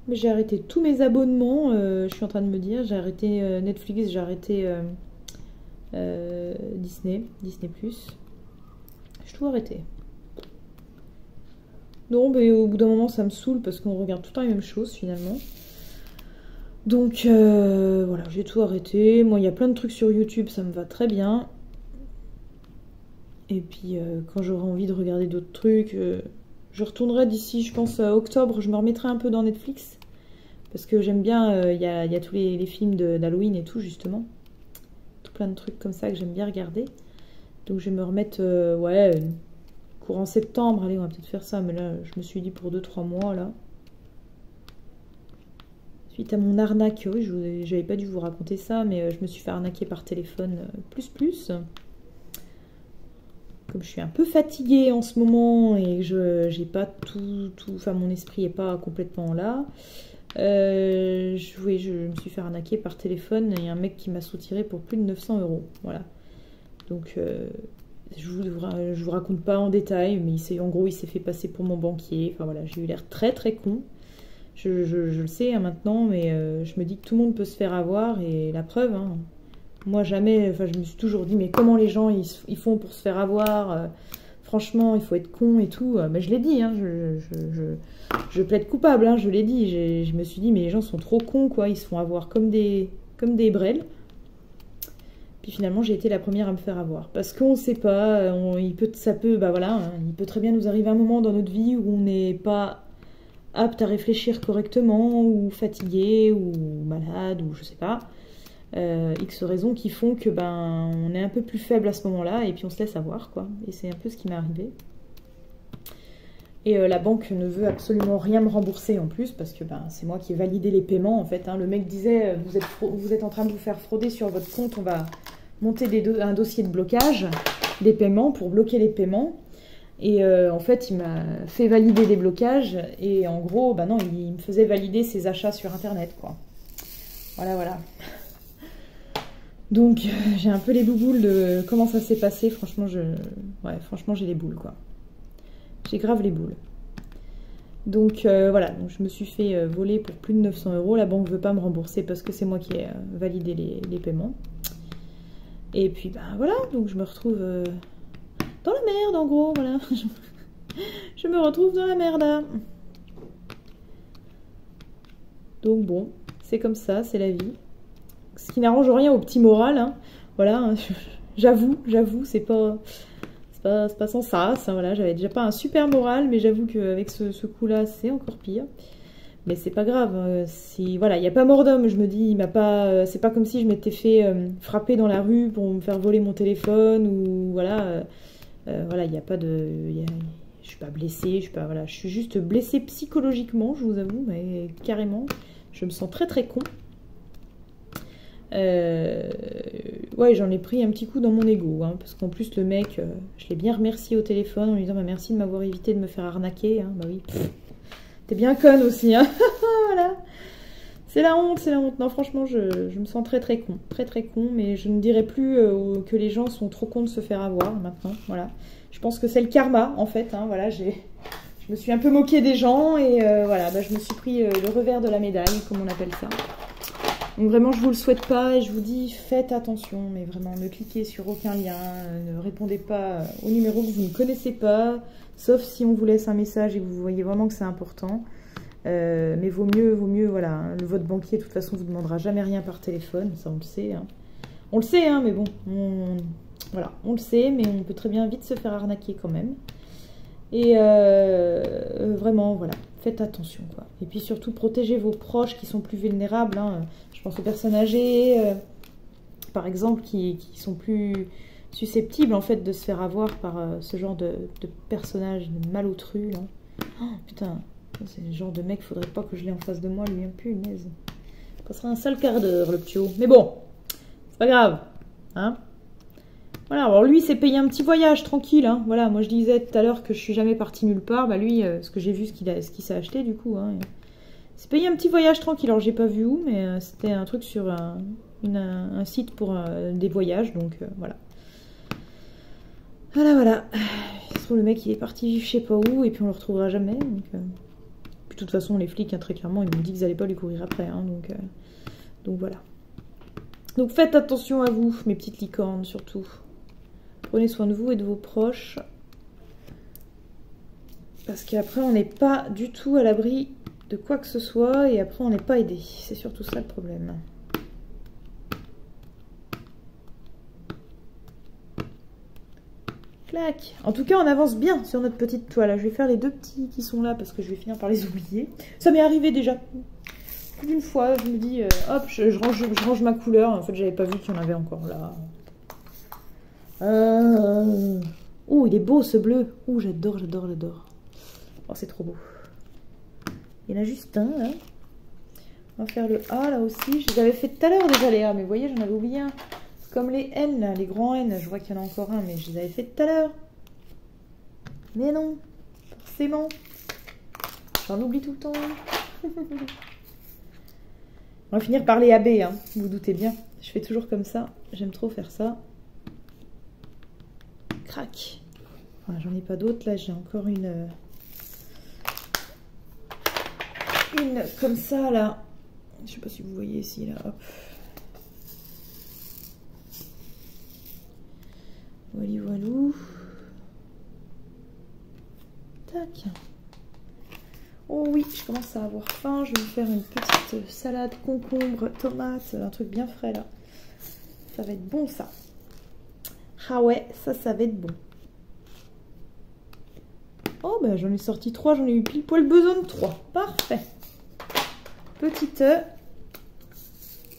Mais j'ai arrêté tous mes abonnements, je suis en train de me dire. J'ai arrêté Netflix, j'ai arrêté Disney+. J'ai tout arrêté. Non, mais au bout d'un moment, ça me saoule parce qu'on regarde tout le temps les mêmes choses finalement. Donc voilà, j'ai tout arrêté. Moi, il y a plein de trucs sur YouTube, ça me va très bien. Et puis, quand j'aurai envie de regarder d'autres trucs, je retournerai d'ici, je pense, à octobre. Je me remettrai un peu dans Netflix. Parce que j'aime bien, il y a tous les films d'Halloween et tout, justement. Tout plein de trucs comme ça que j'aime bien regarder. Donc, je vais me remettre, ouais, courant septembre. Allez, on va peut-être faire ça. Mais là, je me suis dit pour 2-3 mois, là. Suite à mon arnaque, oui, j'avais pas dû vous raconter ça, mais je me suis fait arnaquer par téléphone plus. Comme je suis un peu fatiguée en ce moment et que j'ai pas tout, enfin mon esprit est pas complètement là, je me suis fait arnaquer par téléphone et un mec qui m'a soutiré pour plus de 900 €. Voilà. Donc je vous raconte pas en détail, mais en gros il s'est fait passer pour mon banquier. Enfin voilà, j'ai eu l'air très très con. Je le sais hein, maintenant, mais je me dis que tout le monde peut se faire avoir et la preuve, hein, moi jamais, enfin je me suis toujours dit mais comment les gens ils font pour se faire avoir, franchement il faut être con et tout, mais je l'ai dit, hein, je plaide coupable, hein, je l'ai dit, je me suis dit mais les gens sont trop cons quoi, ils se font avoir comme des brêles. Puis finalement j'ai été la première à me faire avoir, parce qu'on sait pas, bah voilà, hein, il peut très bien nous arriver un moment dans notre vie où on n'est pas apte à réfléchir correctement, ou fatigué, ou malade, ou je sais pas. X raisons qui font que ben on est un peu plus faible à ce moment-là, et puis on se laisse avoir, quoi. Et c'est un peu ce qui m'est arrivé. Et la banque ne veut absolument rien me rembourser en plus, parce que ben, c'est moi qui ai validé les paiements, en fait. Hein. Le mec disait, vous êtes en train de vous faire frauder sur votre compte, on va monter un dossier de blocage des paiements pour bloquer les paiements. Et en fait, il m'a fait valider des blocages. Et en gros, bah non, il me faisait valider ses achats sur Internet, quoi. Voilà. Donc, j'ai un peu les bouboules de comment ça s'est passé. Franchement, franchement, j'ai les boules, quoi. J'ai grave les boules. Donc, voilà. Donc, je me suis fait voler pour plus de 900 €. La banque ne veut pas me rembourser parce que c'est moi qui ai validé les paiements. Et puis, ben voilà. Donc, je me retrouve... dans la merde en gros, voilà. Je me retrouve dans la merde. Hein. Donc bon, c'est comme ça, c'est la vie. Ce qui n'arrange rien au petit moral. Hein. Voilà, hein, j'avoue, c'est pas sans ça. Voilà, j'avais déjà pas un super moral, mais j'avoue qu'avec ce coup-là, c'est encore pire. Mais c'est pas grave. Voilà, il n'y a pas mort d'homme. Je me dis, c'est pas comme si je m'étais fait frapper dans la rue pour me faire voler mon téléphone ou voilà. Voilà, il n'y a pas de... je suis pas blessée, voilà, je suis juste blessée psychologiquement, je vous avoue, mais carrément. Je me sens très très con. Ouais, j'en ai pris un petit coup dans mon ego, hein, parce qu'en plus le mec, je l'ai bien remercié au téléphone en lui disant bah, merci de m'avoir évité de me faire arnaquer. Hein. Bah oui, t'es bien conne aussi, hein. Voilà. C'est la honte. Non, franchement, je me sens très très con. Très très con, mais je ne dirais plus que les gens sont trop cons de se faire avoir maintenant. Voilà. Je pense que c'est le karma, en fait. Hein, voilà, je me suis un peu moquée des gens et voilà, bah, je me suis pris le revers de la médaille, comme on appelle ça. Donc vraiment, je vous le souhaite pas et je vous dis, faites attention, mais vraiment, ne cliquez sur aucun lien, ne répondez pas au numéro que vous ne connaissez pas, sauf si on vous laisse un message et que vous voyez vraiment que c'est important. Mais vaut mieux, voilà, hein, votre banquier de toute façon vous demandera jamais rien par téléphone, ça on le sait. Hein. On le sait, hein, mais bon, voilà, on le sait, mais on peut très bien vite se faire arnaquer quand même. Et vraiment, voilà, faites attention, quoi. Et puis surtout, protégez vos proches qui sont plus vulnérables, hein. Je pense aux personnes âgées, par exemple, qui sont plus susceptibles, en fait, de se faire avoir par ce genre de personnage de malotru, là. Oh, putain, c'est le genre de mec, faudrait pas que je l'ai en face de moi, lui, un punaise. Ça sera un sale quart d'heure, le ptio. Mais bon, c'est pas grave, hein. Voilà, alors lui, c'est payé un petit voyage, tranquille, hein. Voilà, moi je disais tout à l'heure que je suis jamais partie nulle part. Bah lui, ce que j'ai vu, ce qu'il s'est acheté, du coup, hein. C'est payé un petit voyage tranquille. Alors j'ai pas vu où, mais c'était un truc sur un site pour des voyages, donc voilà. Voilà. Il se trouve, le mec, il est parti vivre je sais pas où, et puis on le retrouvera jamais. Donc, puis de toute façon, les flics, hein, très clairement, ils m'ont dit qu'ils allaient pas lui courir après, hein, donc voilà. Donc faites attention à vous, mes petites licornes, surtout. Prenez soin de vous et de vos proches. Parce qu'après, on n'est pas du tout à l'abri de quoi que ce soit. Et après, on n'est pas aidé. C'est surtout ça le problème. Clac. En tout cas, on avance bien sur notre petite toile. Je vais faire les deux petits qui sont là parce que je vais finir par les oublier. Ça m'est arrivé déjà plus d'une fois. Je me dis, hop, je range ma couleur. En fait, j'avais pas vu qu'il y en avait encore là. Oh, il est beau ce bleu. Oh, j'adore. Oh, c'est trop beau. Il y en a juste un, là. On va faire le A, là aussi. Je les avais fait tout à l'heure déjà, les A. Mais vous voyez, j'en avais oublié un. Comme les N, là, les grands N. Je vois qu'il y en a encore un, mais je les avais fait tout à l'heure. Mais non, forcément. J'en oublie tout le temps. On va finir par les AB, hein. Vous vous doutez bien. Je fais toujours comme ça. J'aime trop faire ça. Crac. Voilà, j'en ai pas d'autres. Là, j'ai encore une comme ça, là. Je sais pas si vous voyez ici, là. Hop. Voilou. Tac. Oh oui, je commence à avoir faim. Je vais me faire une petite salade, concombre, tomate, un truc bien frais, là. Ça va être bon, ça. Ah ouais, ça va être bon. Oh, ben j'en ai sorti 3, j'en ai eu pile poil besoin de 3. Parfait. Petite œuf.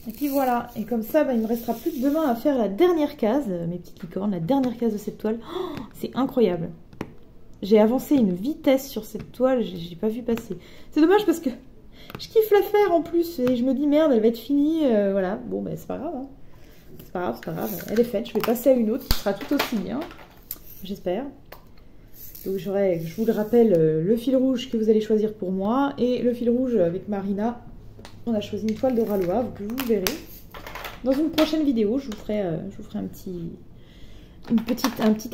Et puis voilà. Et comme ça, ben, il me restera plus que demain à faire la dernière case, mes petites licornes, la dernière case de cette toile. Oh, c'est incroyable. J'ai avancé une vitesse sur cette toile, j'ai pas vu passer. C'est dommage parce que je kiffe la faire en plus. Et je me dis, merde, elle va être finie. Voilà. Bon, ben c'est pas grave, hein. C'est pas grave, elle est faite. Je vais passer à une autre qui sera tout aussi bien, j'espère. Donc je vous le rappelle, le fil rouge que vous allez choisir pour moi et le fil rouge avec Marina. On a choisi une toile de Ralois, que vous verrez. Dans une prochaine vidéo, je vous ferai un petit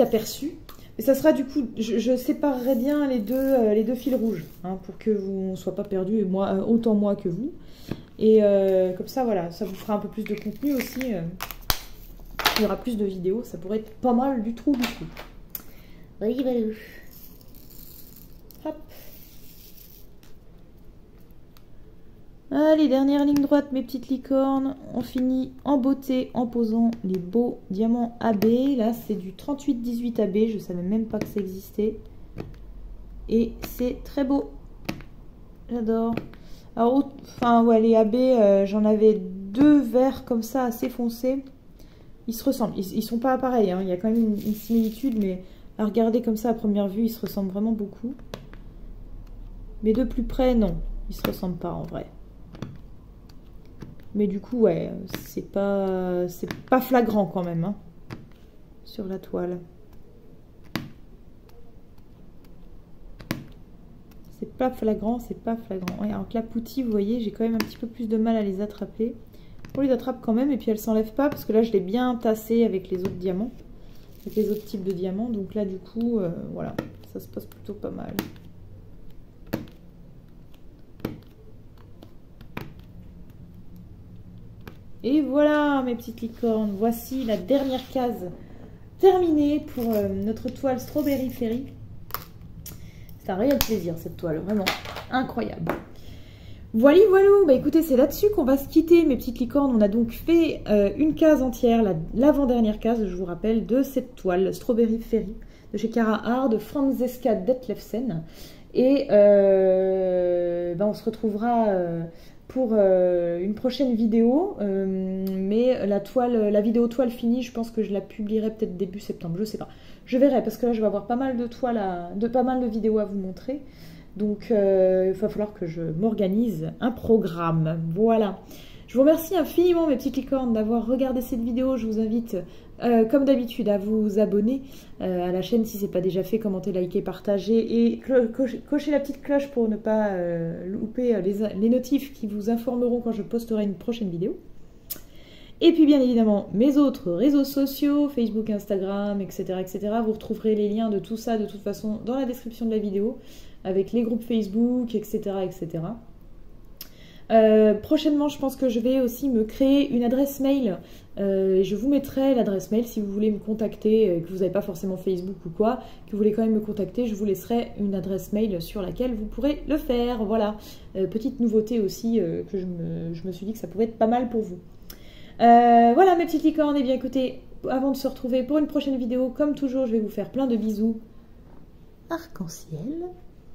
aperçu. Mais ça sera du coup, je séparerai bien les deux fils rouges, hein, pour que vous ne soyez pas perdus, et moi, autant moi que vous. Et comme ça, voilà, ça vous fera un peu plus de contenu aussi. Il y aura plus de vidéos, ça pourrait être pas mal du tout. Oui. Hop. Allez, dernière ligne droite, mes petites licornes. On finit en beauté en posant les beaux diamants AB. Là, c'est du 38-18 AB. Je ne savais même pas que ça existait. Et c'est très beau. J'adore. Alors, enfin, ouais, les AB, j'en avais 2 verts comme ça, assez foncés. Ils se ressemblent. Ils sont pas pareils, hein. Il y a quand même une similitude, mais à regarder comme ça à première vue, ils se ressemblent vraiment beaucoup. Mais de plus près, non. Ils se ressemblent pas en vrai. Mais du coup, ouais, c'est pas flagrant quand même, hein, sur la toile. C'est pas flagrant, Ouais, alors que la poutie, vous voyez, j'ai quand même un petit peu plus de mal à les attraper. On les attrape quand même et puis elles s'enlèvent pas parce que là, je l'ai bien tassé avec les autres diamants, avec les autres types de diamants. Donc là, du coup, voilà, ça se passe plutôt pas mal. Et voilà mes petites licornes, voici la dernière case terminée pour notre toile Strawberry Fairy. C'est un réel plaisir cette toile, vraiment incroyable. Voilà, bah écoutez, c'est là-dessus qu'on va se quitter mes petites licornes. On a donc fait une case entière, l'avant-dernière case, je vous rappelle, de cette toile Strawberry Fairy. de chez Cara Hard, Franziska Detlefsen. Et on se retrouvera pour une prochaine vidéo, mais la vidéo toile finie, je pense que je la publierai peut-être début septembre, je sais pas. Je verrai, parce que là je vais avoir pas mal de toiles, pas mal de vidéos à vous montrer. Donc il va falloir que je m'organise un programme. Voilà. Je vous remercie infiniment mes petites licornes d'avoir regardé cette vidéo. Je vous invite comme d'habitude à vous abonner à la chaîne si ce n'est pas déjà fait, commenter, liker, partager et cocher la petite cloche pour ne pas louper les notifs qui vous informeront quand je posterai une prochaine vidéo. Et puis bien évidemment mes autres réseaux sociaux, Facebook, Instagram, etc. Vous retrouverez les liens de tout ça de toute façon dans la description de la vidéo, avec les groupes Facebook, etc. Prochainement, je pense que je vais aussi me créer une adresse mail. Je vous mettrai l'adresse mail si vous voulez me contacter, que vous n'avez pas forcément Facebook ou quoi, que vous voulez quand même me contacter, je vous laisserai une adresse mail sur laquelle vous pourrez le faire. Voilà, petite nouveauté aussi que je me suis dit que ça pouvait être pas mal pour vous. Voilà mes petites licornes, et bien écoutez, avant de se retrouver pour une prochaine vidéo, comme toujours, je vais vous faire plein de bisous arc-en-ciel.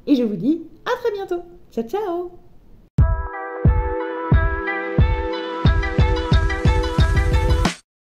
Et je vous dis à très bientôt. Ciao, ciao!